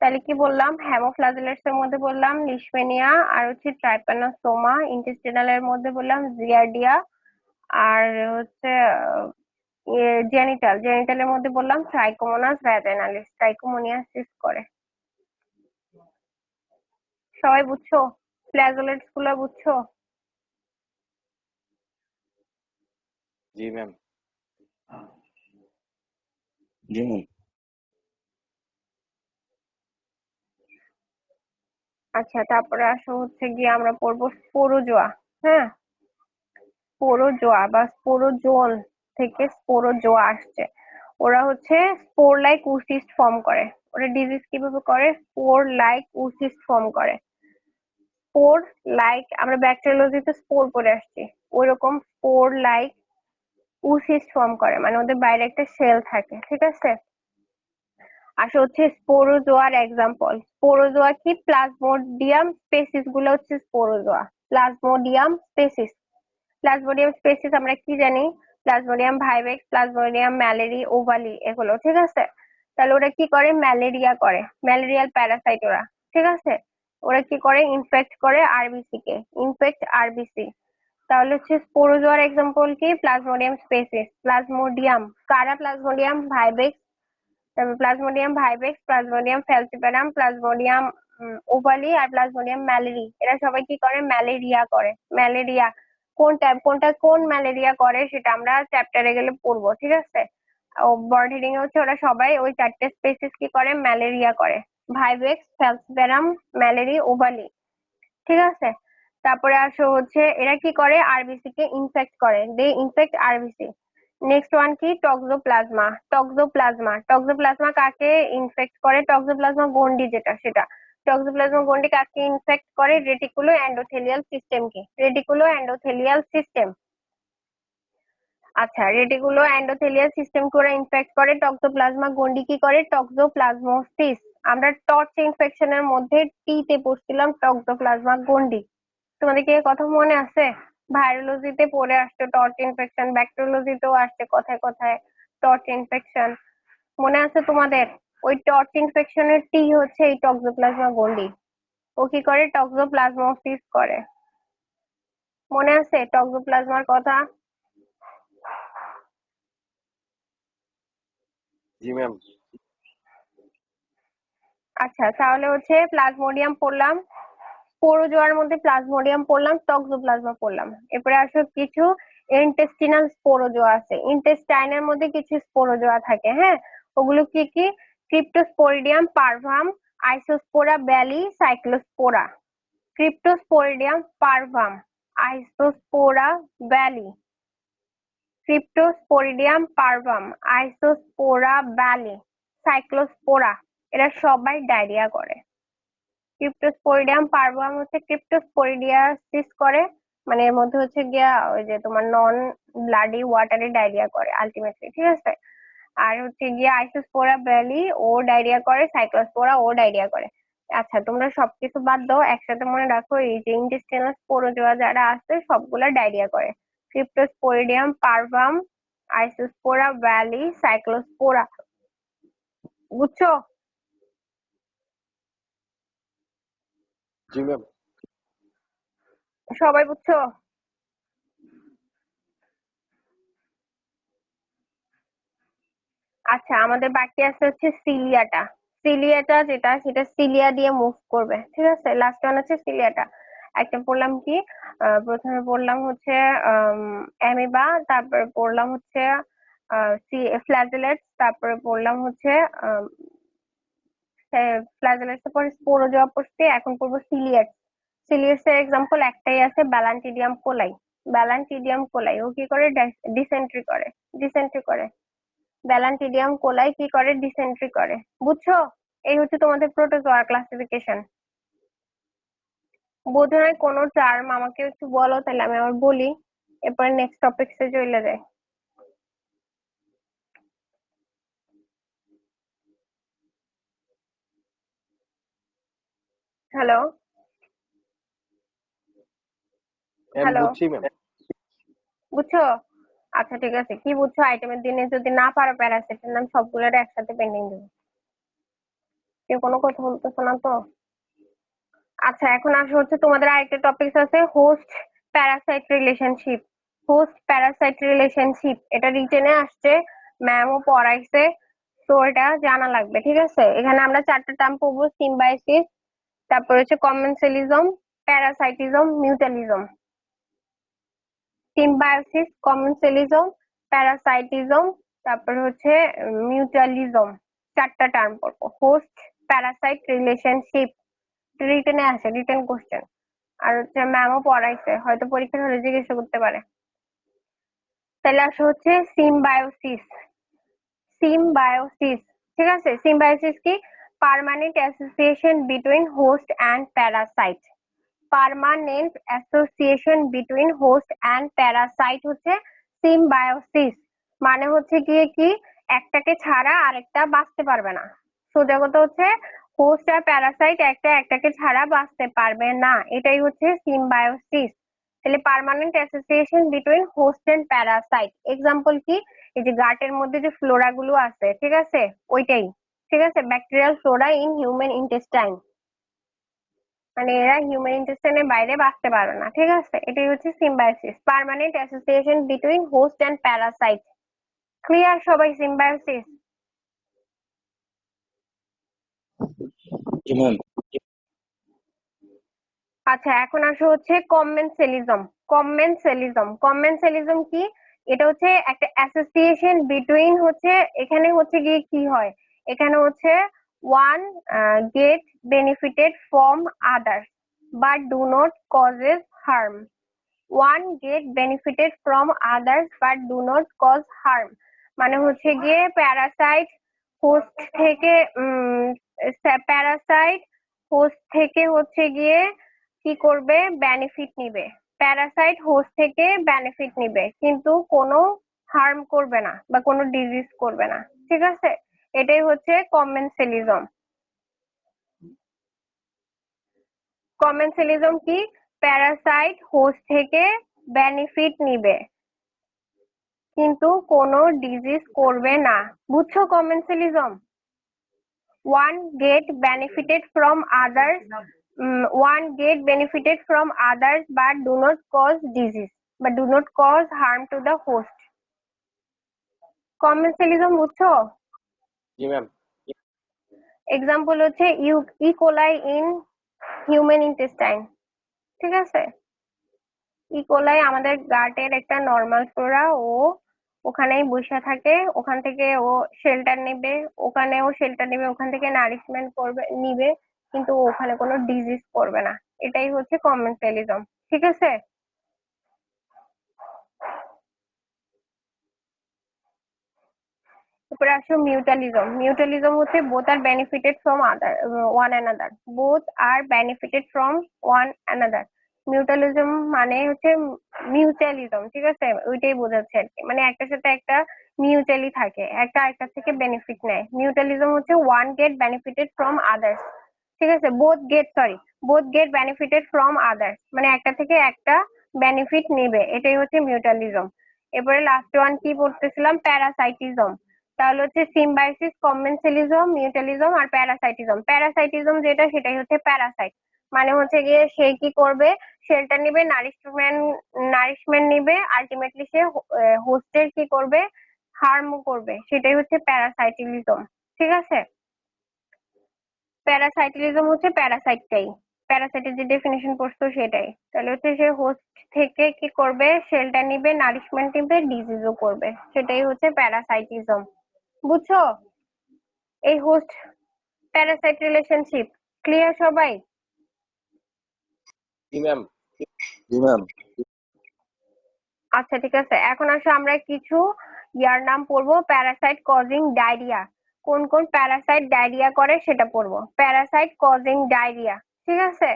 তাহলে কি বললাম, হ্যামোফ্লাজেলেটস এর মধ্যে বললাম লিশমেনিয়া, আর হচ্ছে ট্রাইপানোসোমা। ইন্টেস্টিনাল এর মধ্যে বললাম জিয়ার্ডিয়া, আর হচ্ছে জেনিটালের মধ্যে বললাম ট্রাইকোমোনাস ভ্যাজাইনালিস, ট্রাইকোমোনিয়াসিস করে। সবাই বুঝছো? ফ্ল্যাজোলেটস গুলো বুঝছো? জি ম্যাম। জি ম্যাম। আচ্ছা, তারপরে আসো হচ্ছে গিয়ে আমরা পড়বো স্পোরোজোয়া। হ্যাঁ, স্পোরোজোয়া বা স্পোরোজোন থেকে স্পোরোজোয়া আসছে। ওরা হচ্ছে স্পোর লাইক উসিস্ট ফর্ম করে। ওরা ডিজিজ কিভাবে করে? স্পোর লাইক উসিস্ট ফর্ম করে। স্পোর লাইক, আমরা ব্যাকটেরিওলজিতে স্পোর পড়ে আসছি, ওইরকম স্পোর লাইক উসিস্ট ফর্ম করে, মানে ওদের বাইরে একটা সেল থাকে। ঠিক আছে, আসে হচ্ছে স্পোরোজোয়ার এক্সাম্পল। স্পোরোজোয়া কি? প্লাজমোডিয়াম স্পেসিস গুলো হচ্ছে স্পোরোজোয়া। প্লাজমোডিয়াম স্পেসিস, প্লাজমোডিয়াম স্পেসিস আমরা কি জানি? প্লাজমোডিয়াম ভাইভেক্স, প্লাজমোডিয়াম ম্যালেরি, ওভালি, এগুলো। ঠিক আছে, তাহলে ওরা কি করে? ম্যালেরিয়া করে, ম্যালেরিয়াল প্যারাসাইট ওরা। ঠিক আছে, ওরা কি করে? ইনফেক্ট করে আরবিসি কে, ইনফেক্ট আরবিসি। তাহলে হচ্ছে স্পোরোজোয়ার এক্সাম্পল কি? Plasmodium species, plasmodium. কারা? প্লাজমোডিয়াম ভাইভেক্স, তারপর plasmodium vivax, plasmodium falciparum, plasmodium ovale, আর প্লাজমোডিয়াম ম্যালেরি। এরা সবাই কি করে? ম্যালেরিয়া করে। ম্যালেরিয়া কোন ম্যালেরিয়া করে সেটা আমরা চ্যাপ্টারে গেলে পড়বো। ঠিক আছে, বার্ড হেডিং এ হচ্ছে ওরা সবাই ওই 4টে স্পেসিস কি করে? ম্যালেরিয়া করে। Vivax, falciparum, malariae, ovale. ঠিক আছে, তারপরে আসো হচ্ছে এরা কি করে? আরবিসি কে ইনফেক্ট করে, দে ইনফেক্ট আরবিসি। নেক্সট ওয়ান কি? টক্সোপ্লাজমা। টক্সোপ্লাজমা কাকে ইনফেক্ট করে? টক্সোপ্লাজমা গন্ডি যেটা, সেটা। টক্সোপ্লাজমা গন্ডি কাকে ইনফেক্ট করে? রেটিকুলো এন্ডোথেলিয়াল সিস্টেমকে, রেটিকুলো এন্ডোথেলিয়াল সিস্টেম। আচ্ছা, রেটিকুলো এন্ডোথেলিয়াল সিস্টেম করে ইনফেক্ট করে। টক্সোপ্লাজমা গন্ডি কি করে? টক্সোপ্লাজমোসিস। আমরা টর্চ ইনফেকশনের মধ্যে টি তে পড়ছিলাম টক্সোপ্লাজমা গন্ডি। তোমাদের কি কথা মনে আছে? ভাইরোলজিতে পড়ে আসছে টর্চ ইনফেকশন, ব্যাকটেরিওলজিতেও আসছে কথায় কথায় টর্চ ইনফেকশন। মনে আছে তোমাদের? ওই টর্চ ইনফেকশনের টি হচ্ছে এই টক্সোপ্লাজমা গন্ডি। ও কি করে? টক্সোপ্লাজমোসিস করে। মনে আছে টক্সোপ্লাজমার কথা? জি ম্যাম। আচ্ছা, তাহলে হচ্ছে প্লাজমোডিয়াম পড়লাম, স্পোরোজোয়ার মধ্যে প্লাজমোডিয়াম পড়লাম, টক্সোপ্লাজমা পড়লাম। এরপরে আসো কিছু ইন্টেস্টিনাল স্পোরোজোয়া আছে। ইন্টেস্টাইনের মধ্যে কিছু স্পোরোজোয়া থাকে। হ্যাঁ, ওগুলো কি কি? Cryptosporidium parvum, isospora belli, cyclospora. Cryptosporidium parvum, isospora belli, cryptosporidium parvum, isospora belli, cyclospora. এরা সবাই ডায়রিয়া করে। ক্রিপ্টোস্পোরিডিয়াম পারভাম হচ্ছে ক্রিপ্টোস্পোরিডিয়াসিস করে, মানে এর মধ্যে হচ্ছে গিয়া ওই যে তোমার নন ব্লাডি ওয়াটারে ডায়রিয়া করে আলটিমেটলি। ঠিক আছে, আর হচ্ছে গিয়া আইসোস্পোরা ব্যালি ও ডায়রিয়া করে, সাইক্লোস্পোরা ও ডায়রিয়া করে। আচ্ছা, তোমরা সবকিছু বাদ দাও, একসাথে মনে রাখো এই যে ইন্টেস্টিনাল স্পোরোজোয়া যারা আছে সবগুলা ডায়রিয়া করে। Cryptosporidium parvum, isospora belli, সাইক্লোস্পোরা। বুঝছো? জি ম্যাম। সবাই বুঝছো? আচ্ছা, আমাদের বাকি আছে হচ্ছে সিলিয়াটা। সিলিয়াটা যেটা, সেটা সিলিয়া দিয়ে মুভ করবে। ঠিক আছে, লাস্ট ওয়ান হচ্ছে সিলিয়াটা। একটা পড়লাম কি? প্রথমে পড়লাম হচ্ছে অ্যামিবা, তারপরে পড়লাম হচ্ছে ফ্ল্যাজেলেটস, তারপরে পড়লাম হচ্ছে ফ্ল্যাজেলেটস এর পরে স্পোরোজোয়া পড়ছি, এখন পড়বো সিলিয়াটস। সিলিয়াটস এর এক্সাম্পল একটাই আছে, ব্যালান্টিডিয়াম কোলাই। ব্যালান্টিডিয়াম কোলাই ও কি করে? ডিসেন্ট্রি করে। ডিসেন্ট্রি করে। ব্যালান্টিডিয়াম কোলাই কি করে? ডিসেন্ট্রি করে। বুঝছো? এই হচ্ছে তোমাদের প্রোটোজোয়ার ক্লাসিফিকেশন। বোধ হয় কোনো টার্ম আমাকে একটু বলো, তাহলে আমি আবার বলি, এরপরে নেক্সট টপিকসে চলে যাই। হ্যালো ম্যাম হ্যালো, বুঝছি ম্যাম। বুঝছো? আচ্ছা, ঠিক আছে, কি বুঝছো? আইটেমের দিনে যদি না পারো প্যারাসিটার নাম সবগুলোর একসাথে পেন্ডিং দেবো। কেউ কোনো কথা বলতেছে না তো? আচ্ছা, এখন আসে হচ্ছে তোমাদের আরেকটা টপিক আছে, host Parasite relationship. Host Parasite relationship এটা রিটেনে আসছে, ম্যামও পড়াইছে, তো এটা জানা লাগবে। ঠিক আছে, এখানে আমরা 4টা টার্ম পড়বো, সিম্বায়োসিস, তারপর হচ্ছে কমেন্সালিজম, প্যারাসাইটিজম, মিউটালিজম। সিম্বায়োসিস, কমেন্সালিজম, প্যারাসাইটিজম, তারপর হচ্ছে মিউটালিজম। 4টা টার্ম পড়বো। হোস্ট প্যারাসাইট রিলেশনশিপ রিটেনে আসে, রিটেন কোশ্চেন। আর হচ্ছে ম্যামও পড়াইছে, হয়তো পরীক্ষার হলে জিজ্ঞাসা করতে পারে। তাহলে আসে হচ্ছে সিম্বায়োসিস। সিম্বায়োসিস, ঠিক আছে, সিম্বায়োসিস কি? Permanent association between host and Parasite. Permanent association between host and Parasite হচ্ছে সিম্বায়োসিস। মানে হচ্ছে গিয়ে কি, একটাকে ছাড়া আরেকটা বাঁচতে পারবে না। সোজা কথা হচ্ছে হোস্ট আর প্যারাসাইট একটাকে ছাড়া বাঁচতে পারবে না, এটাই হচ্ছে সিম্বায়োসিস। তাহলে permanent association between host and parasite example কি? এই যে গাটের মধ্যে যে ফ্লোরা গুলো আছে, ঠিক আছে, ওইটাই। ঠিক আছে, bacterial Flora in human intestine, মানে এরা হিউম্যান ইন্টেস্টাইনের বাইরে বাঁচতে পারে না। ঠিক আছে, এটাই হচ্ছে symbiosis, permanent association between host and parasite. Clear সবাই সিম্বায়োসিস? জি ম্যাম। আচ্ছা, এখন আসে হচ্ছে কমেন্সালিজম। কমেন্সালিজম কি? এটা হচ্ছে একটা অ্যাসোসিয়েশন বিটুইন হচ্ছে, এখানে হচ্ছে গিয়ে কি হয়, এখানে হচ্ছে one get benefited from others but do not causes harm. One get benefited from others but do not cause harm, মানে হচ্ছে গিয়ে প্যারাসাইট হোস্ট থেকে প্যারাসাইট হোস্ট থেকে হচ্ছে গিয়ে কি করবে, বেনিফিট নিবে। প্যারাসাইট হোস্ট থেকে বেনিফিট নিবে কিন্তু কোনো হার্ম করবে না বা কোনো ডিজিজ করবে না। ঠিক আছে, এটাই হচ্ছে কমেন্সালিজম। কমেন্সালিজম কি? প্যারাসাইট হোস্ট থেকে বেনিফিট নিবে কিন্তু কোনো ডিজিজ করবে না। বুঝছো commensalism? One get benefited from others, one get benefited from others but do not cause disease but do not cause harm to the host. Commensalism বুঝছো? জি ম্যাম। এক্সাম্পল হচ্ছে ইকোলাই ইন হিউম্যান ইন্টেস্টাইন। ঠিক আছে, ইকোলাই আমাদের গাটের একটা নর্মাল ফ্লোরা, ও ওখানেই বসে থাকে, ওখান থেকে ও শেল্টার নেবে, ওখানেও শেল্টার নেবে, ওখান থেকে নারিশমেন্ট করবে নিবে কিন্তু ওখানে কোনো ডিজিজ করবে না। এটাই হচ্ছে কমেন্সালিজম। ঠিক আছে, এরপরে আসো মিউটালিজম। মিউটালিজম হচ্ছে both are benefited from other one another. Both are benefited from one another. Mutualism মানে হচ্ছে মিউচুয়ালিজম। ঠিক আছে, ওইটাই বোঝাচ্ছে আর কি, মানে একটার সাথে একটা মিউচুয়ালি থাকে, একটা আরেকটার থেকে বেনিফিট নেয়। মিউটালিজম হচ্ছে one get benefited from others. ঠিক আছে, both gate benefited from others, মানে একটা থেকে একটা বেনিফিট নেবে, এটাই হচ্ছে মিউটালিজম। এরপরে লাস্ট ওয়ান কি পড়তেছিলাম, প্যারাসাইটিজম। তাহলে হচ্ছে সিম্বায়োসিস, কমেন্সালিজম, মিউটালিজম আর প্যারাসাইটিজম। প্যারাসাইটিজম যেটা, সেটাই হচ্ছে প্যারাসাইট, মানে হচ্ছে গিয়ে সে কি করবে, শেল্টার নিবে, নারিশমেন্ট নিবে, আলটিমেটলি সে হোস্টের কি করবে, হার্ম করবে, সেটাই হচ্ছে প্যারাসাইটিলিজম। ঠিক আছে, প্যারাসাইটিলিজম হচ্ছে প্যারাসাইটটাই, প্যারাসাইটের যে ডেফিনেশন পড়ছো সেটাই। তাহলে হচ্ছে সে হোস্ট থেকে কি করবে, শেল্টার নিবে, নারিশমেন্ট নিবে, ডিজিজও করবে, সেটাই হচ্ছে প্যারাসাইটিজম। বুঝছো এই হোস্ট প্যারাসাইট রিলেশনশিপ? ক্লিয়ার সবাই? জি ম্যাম। জি ম্যাম। আচ্ছা ঠিক আছে, এখন আসো আমরা কিছু ইয়ার নাম পড়বো। প্যারাসাইট কজিং ডায়রিয়া, কোন কোন প্যারাসাইট ডায়রিয়া করে সেটা পড়বো। প্যারাসাইট কজিং ডায়রিয়া, ঠিক আছে,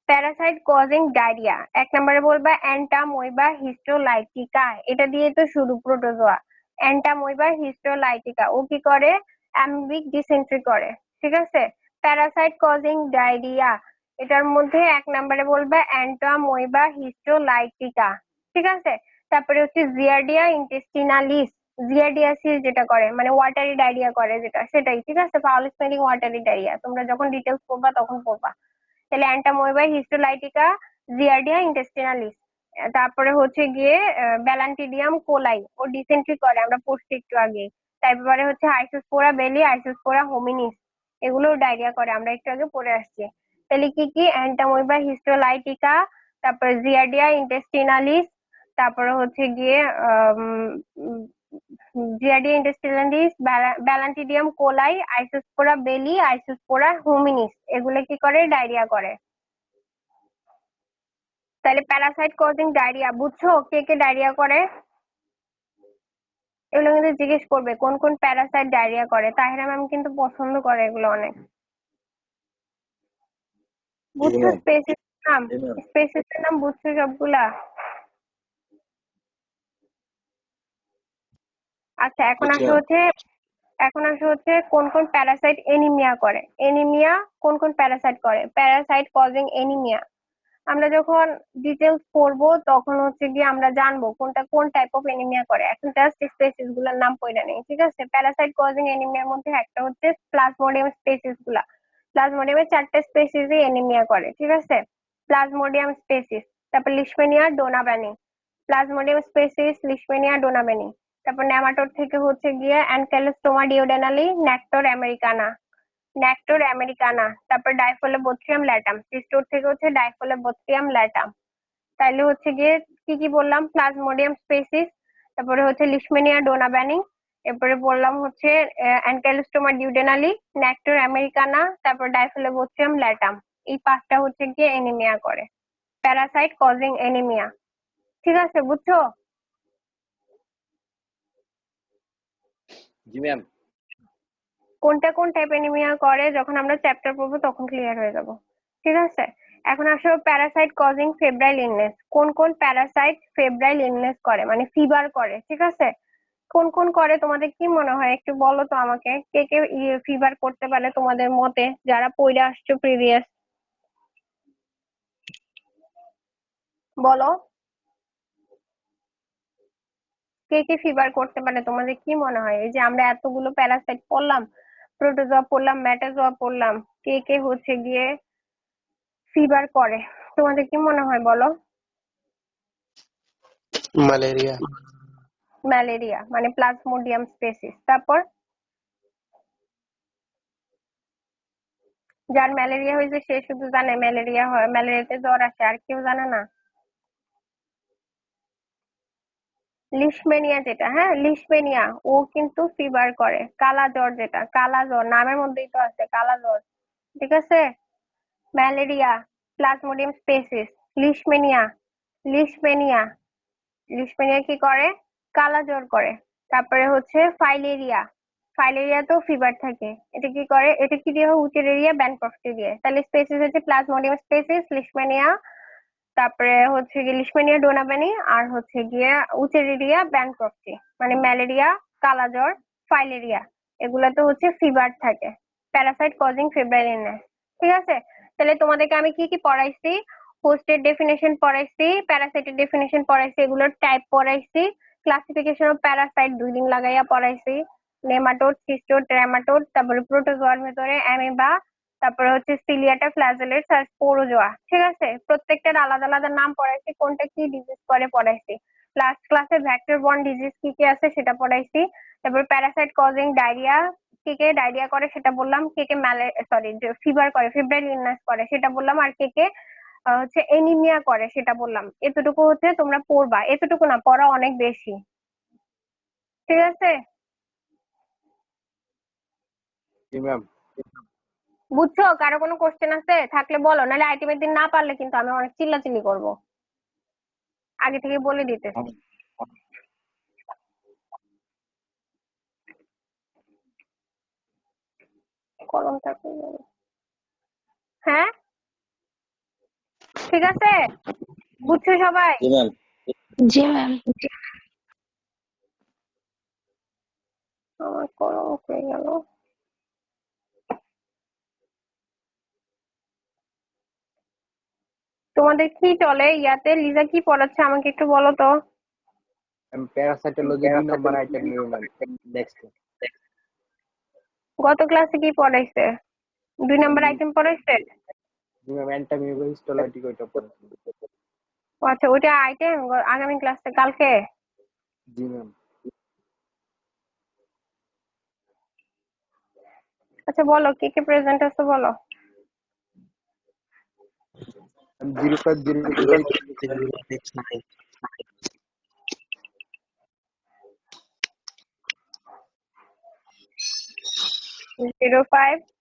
প্যারাসাইট কজিং ডায়রিয়া এক নম্বরে বলবা অ্যান্টামোইবা হিস্টোলাইটিকা, এটা দিয়ে তো শুরু, প্রোটোজোয়া। অ্যান্টামোইবা হিস্টোলাইটিকা, ও কি করে, অ্যামিবিক ডিসেন্ট্রি করে। ঠিক আছে, প্যারাসাইট কজিং ডায়রিয়া, এটার মধ্যে এক নম্বরে বলবা অ্যান্টামোইবা হিস্টোলাইটিকা। ঠিক আছে, তারপরে হচ্ছে জিয়ার্ডিয়া ইন্টেস্টিনালিস, জিয়ারডিয়াসিস যেটা করে মানে ওয়াটারি ডায়রিয়া করে যেটা সেটাই, ঠিক আছে, ফাউল স্মেলিং ওয়াটারি ডায়রিয়া, তোমরা যখন ডিটেলস পড়বা তখন পড়বা। তাহলে অ্যান্টামোয়েবাই হিস্টোলাইটিকা, জিয়ারডিয়া ইন্টেস্টিনালিস, তারপরে হচ্ছে গিয়ে ব্যালান্টিডিয়াম কোলাই ও ডিসেন্ট্রি করে, আমরা পড়ছি একটু আগে। তারপরে হচ্ছে আইসোস্পোরা বেলি, আইসোস্পোরা হোমিনিস, এগুলো ডায়রিয়া করে, আমরা একটু আগে পড়ে আসছি। তাহলে কি কি, অ্যান্টামোয়েবা হিস্টোলাইটিকা, তারপরে জিয়ারডিয়া ইন্টেস্টিনালিস, তারপরে হচ্ছে গিয়ে জিয়ারডিয়া ইন্টেস্টিনালিস, ব্যালান্টিডিয়াম কোলাই, আইসোস্পোরা বেলি, আইসোস্পোরা হোমিনিস, এগুলো কি করে, ডায়রিয়া করে। তাহলে প্যারাসাইট কজিং ডায়রিয়া বুঝছো, কে কে ডায়রিয়া করে? এগুলো কিন্তু জিজ্ঞেস করবে কোন কোন প্যারাসাইট ডায়রিয়া করে, তাহিরা ম্যাম কিন্তু পছন্দ করে এগুলো অনেক। বুঝছো ম্যাম। স্পেসিস নাম, জি ম্যাম। স্পেসিসের নাম বুঝছো সবগুলা? আচ্ছা এখন আসে হচ্ছে কোন কোন প্যারাসাইট এনিমিয়া করে। এনিমিয়া কোন কোন প্যারাসাইট করে, প্যারাসাইট কজিং এনিমিয়া। আমরা যখন ডিটেলস পড়বো তখন হচ্ছে গিয়ে আমরা জানবো কোনটা কোন টাইপ অফ এনিমিয়া করে। এখন জাস্ট স্পেসিস গুলোর নাম পড়ে নেই, ঠিক আছে। প্যারাসাইট কজিং এনিমিয়ার মধ্যে একটা হচ্ছে প্লাজমোডিয়াম স্পেসিস গুলা। প্লাজমোডিয়ামের 4টে স্পেসিসই এনিমিয়া করে, ঠিক আছে। প্লাজমোডিয়াম স্পেসিস, তারপর লিশমেনিয়া ডোনাবানি, প্লাজমোডিয়াম স্পেসিস লিশমেনিয়া ডোনাবানি। তারপর নেমাটোড থেকে হচ্ছে গিয়ে অ্যানকেলোস্টোমা ডিওডেনালি, নেক্টর আমেরিকানা, নেক্টর আমেরিকানা। তারপর ডাইফোলোবোথ্রিয়াম ল্যাটাম, সিস্টোর থেকে হচ্ছে ডাইফোলোবোথ্রিয়াম ল্যাটাম। তাইলে হচ্ছে গিয়ে কি কি বললাম, প্লাজমোডিয়াম স্পেসিস, তারপরে হচ্ছে লিশমেনিয়া ডোনাবানি, এরপরে বললাম হচ্ছে অ্যানকেলোস্টোমা ডিউডেনালি, নেক্টর আমেরিকানা, তারপর ডাইফোলোবোথ্রিয়াম ল্যাটাম। এই 5টা হচ্ছে গিয়ে এনিমিয়া করে, প্যারাসাইট কজিং এনিমিয়া, ঠিক আছে, বুঝছো? জি ম্যাম। কোনটা কোন টাইপ এনিমিয়া করে যখন আমরা চ্যাপ্টার পড়বো তখন ক্লিয়ার হয়ে যাব, ঠিক আছে। এখন আসো প্যারাসাইট কজিং ফেব্রাইল ইলনেস, কোন কোন প্যারাসাইট ফেব্রাইল ইলনেস করে মানে ফিভার করে, ঠিক আছে। কোন কোন করে তোমাদের কি মনে হয় একটু বলো তো আমাকে, কে কে ফিভার করতে পারে তোমাদের মতে, যারা পড়ে আসছো প্রিভিয়াস, বলো কে কে ফিভার করতে পারে তোমাদের কি মনে হয়? এই যে আমরা এতগুলো প্যারাসাইট পড়লাম, প্রোটোজোয়া পড়লাম, মেটাজোয়া পড়লাম, কে কে হচ্ছে গিয়ে ফিভার করে তোমাদের কি মনে হয় বলো? ম্যালেরিয়া। ম্যালেরিয়া মানে প্লাজমোডিয়াম স্পেসিস। তারপর যার ম্যালেরিয়া হয়েছে সে শুধু জানে ম্যালেরিয়া হয়, ম্যালেরিয়াতে জ্বর আসে, আর কেউ জানে না। লিশমেনিয়া যেটা, হ্যাঁ লিশমেনিয়া, ও কিন্তু ফিভার করে। কালা জ্বর যেটা, কালা জ্বর নামের মধ্যেই তো আছে কালা জ্বর, ঠিক আছে। Malaria, plasmodium species, Leishmania, Leishmania, Leishmania কি করে, কালা জ্বর করে। তারপরে হচ্ছে ফাইলেরিয়া, ফাইলেরিয়া তো ফিভার থাকে, এটা কি করে, এটা কি দিয়ে হয়, উচেরেরিয়া ব্যানক্রফটি দিয়ে। তাহলে স্পেসিস হচ্ছে প্লাজমোডিয়াম স্পেসিস, লিশমেনিয়া, তারপরে হচ্ছে গিয়ে লিশমেনিয়া ডোনাবানি, আর হচ্ছে গিয়ে উচেরেরিয়া ব্যানক্রফটি, মানে ম্যালেরিয়া, কালা জ্বর, ফাইলেরিয়া, এগুলাতে হচ্ছে ফিভার থাকে, প্যারাসাইট কজিং ফেব্রাইল ইলনেস, ঠিক আছে। তাহলে তোমাদেরকে আমি কি কি পড়াইছি, হোস্টের ডেফিনেশন পড়াইছি, প্যারাসাইটের ডেফিনেশন পড়াইছি, এগুলোর টাইপ পড়াইছি, ক্লাসিফিকেশন অফ প্যারাসাইট 2 দিন লাগাইয়া পড়াইছি, নেমাটোড, সিস্টোড, ট্রেমাটোড, তারপরে প্রোটোজোয়ার ভেতরে অ্যামিবা, তারপরে হচ্ছে সিলিয়াটা, ফ্ল্যাজেলেটস আর স্পোরোজোয়া, ঠিক আছে। প্রত্যেকটার আলাদা আলাদা নাম পড়াইছি, কোনটা কি ডিজিজ করে পড়াইছি। লাস্ট ক্লাসে ভেক্টর বর্ন ডিজিজ কি কি আছে সেটা পড়াইছি। তারপর প্যারাসাইট কজিং ডায়রিয়া, কে কে ডায়রিয়া করে সেটা বললাম, কে কে ফিভার করে, ফিব্রাইল ইলনেস করে সেটা বললাম, আর কে কে হচ্ছে এনিমিয়া করে সেটা বললাম। এতটুকু হচ্ছে তোমরা পড়বা, এতটুকু না, পড়া অনেক বেশি, ঠিক আছে। জি ম্যাম। বুঝছো? কারো কোনো কোশ্চেন আছে থাকলে বলো, নাহলে আইটেমের দিন না পারলে কিন্তু আমি অনেক চিল্লাচিল্লি করবো, আগে থেকে বলে দিতেছি। কলমটা কই গেল? হ্যাঁ ঠিক আছে, বুঝছো সবাই? জি ম্যাম। জি ম্যাম। আমার কলম কই গেল? তোমাদের কি চলে ইয়াতে, লিজা কি পড়াচ্ছে আমাকে একটু বলো তো। ম্যাম প্যারাসাইটোলজি 2 নাম্বার আইটেম নিব ম্যাম নেক্সট। গত ক্লাসে কি পড়াইছে? 2 নাম্বার আইটেম পড়াইছে? জি ম্যাম অ্যান্টামিউবো হিস্টোলজিক ওইটা পড়াচ্ছি। ও আচ্ছা, ওইটা আইটেম আগামী ক্লাসে কালকে। জি ম্যাম। আচ্ছা বলো, কি কি প্রেজেন্ট আছে বলো। 0506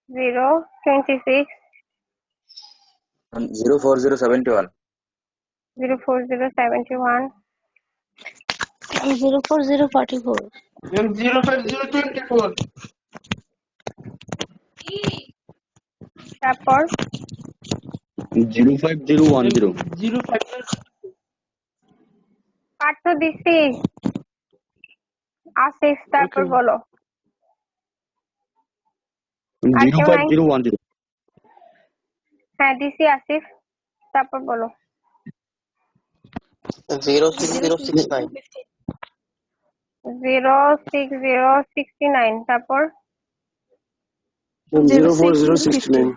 05026 04071 04071 04044 05024 তারপর 05010 05 পাঠ তো দিছি আসিফ, তারপর বলো। আর কেউ নাই? 05010 হ্যাঁ দিছি আসিফ, তারপর বলো। 06069 06069 তারপর 04069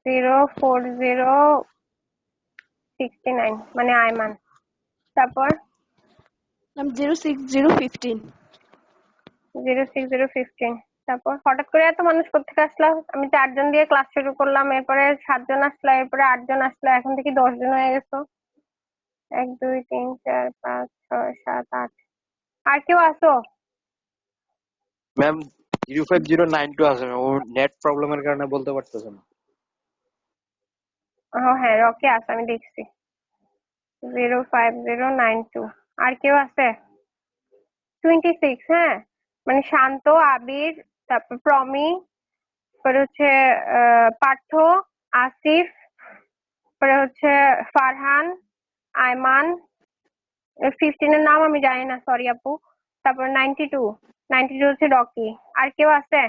04069 মানে আয়মান। তারপর 06015 06015 তারপর হঠাৎ করে এত মানুষ কোথেকে আসলো? আমি 4 জন দিয়ে ক্লাস শুরু করলাম, এরপরে 7 জন আসলো, এরপরে 8 জন আসলো, এখন থেকে 10 জন হয়ে গেছো। 1 2 3 4 5 6 7 8। আর কেউ আসো? ম্যাম 05092 আছে ম্যাম, ও নেট প্রবলেমের কারণে বলতে পারতেছে না। হ্যাঁ রকি আছে, আমি দেখছি। 05092। আর কেউ আছে? 26, হ্যাঁ মানে শান্ত, আবির, তারপর প্রমি, পরে হচ্ছে পার্থ, আসিফ, পরে হচ্ছে ফারহান, আয়মান। 15 এর নাম আমি জানি না, সরি আপু। তারপর 92 হচ্ছে রকি। আর কেউ আছে?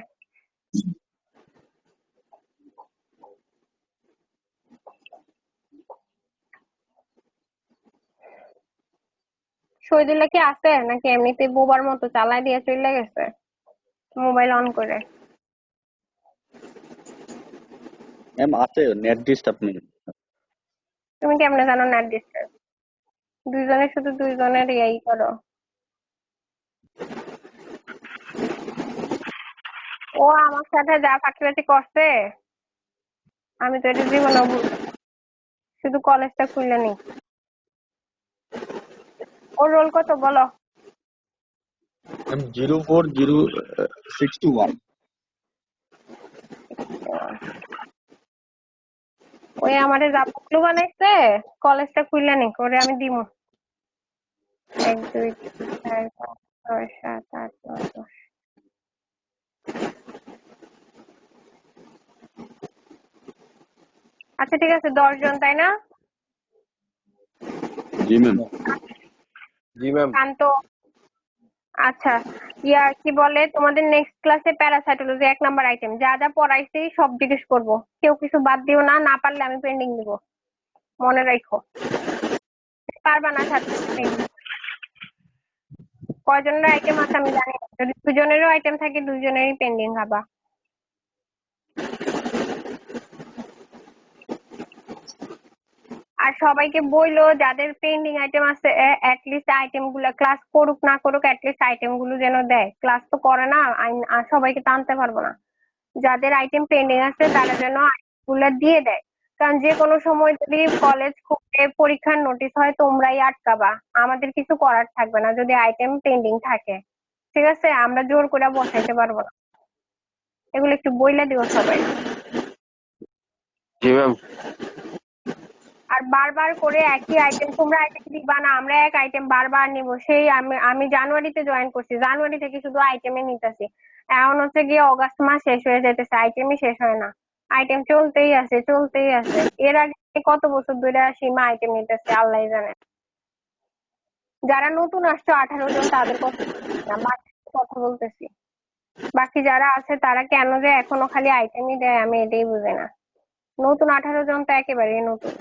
শহীদুল্লাহ কি আছে নাকি এমনিতে বোবার মতো চালায় দিয়ে চলে গেছে মোবাইল অন করে? ম্যাম আছে নেট ডিস্টার্ব নেই। তুমি কেমনে জানো নেট ডিস্টার্ব? দুইজনের শুধু দুইজনের ইয়াই করো। ও আমার সাথে যা ফাঁকিবাজি করছে আমি তো এটা জীবনেও ভুলবো না। শুধু কলেজটা খুললে নি। ওর রোল কত বলো? ম্যাম 04061 ওই আমারে যা পুকলু বানাইছে কলেজটা খুললে নি করে আমি দিমু। 1 2 3 4 5 6 7 8 9 10। আচ্ছা ঠিক আছে, 10 জন তাই না? জি ম্যাম। জি ম্যাম। শান্ত। আচ্ছা, কি বলে তোমাদের নেক্সট ক্লাসে প্যারাসাইটোলজি 1 নাম্বার আইটেম যা যা পড়াইছি সব জিজ্ঞেস করবো, কেউ কিছু বাদ দিও না, না পারলে আমি পেন্ডিং দিব, মনে রাখো। পারবা না সাথে কয়জনের আইটেম আছে আমি জানি না, যদি 2 জনেরও আইটেম থাকে 2 জনেরই পেন্ডিং হবা। আর সবাইকে বইলো যাদের পেন্ডিং আইটেম আছে লিস্ট আইটেম গুলো ক্লাস করুক না করুক লিস্ট আইটেম গুলো যেন দেয়। ক্লাস তো করে না, আর সবাইকে তো আনতে পারবো না। যাদের আইটেম পেন্ডিং আছে তারা যেন গুলো দিয়ে দেয়, কারণ যে কোনো সময় যদি কলেজ খুলে পরীক্ষার নোটিশ হয় তোমরাই আটকাবা, আমাদের কিছু করার থাকবে না যদি আইটেম পেন্ডিং থাকে। ঠিক আছে, আমরা জোর করে বসাইতে পারবো না, এগুলো একটু বইলা দিও সবাই। জি ম্যাম। আর বারবার করে একই আইটেম তোমরা আইটেম দিবা না, আমরা এক আইটেম বারবার নিব। সেই আমি জানুয়ারিতে জয়েন করছি, জানুয়ারি থেকে শুধু আইটেমে নিতেছি, এখন হচ্ছে গিয়ে অগাস্ট মাস শেষ হয়ে যেতেছে, আইটেমই শেষ হয় না। আইটেম চলতেই আছে চলতেই আছে। এর আগে কত বছর ধরে সীমা আইটেম নিতেছে আল্লাহ জানে। যারা নতুন আসছো 18 জন তাদের কথা না, বাকি কথা বলতেছি। বাকি যারা আছে তারা কেন যে এখনো খালি আইটেমই দেয় আমি এটাই বুঝি না। নতুন 18 জন তো একেবারেই নতুন।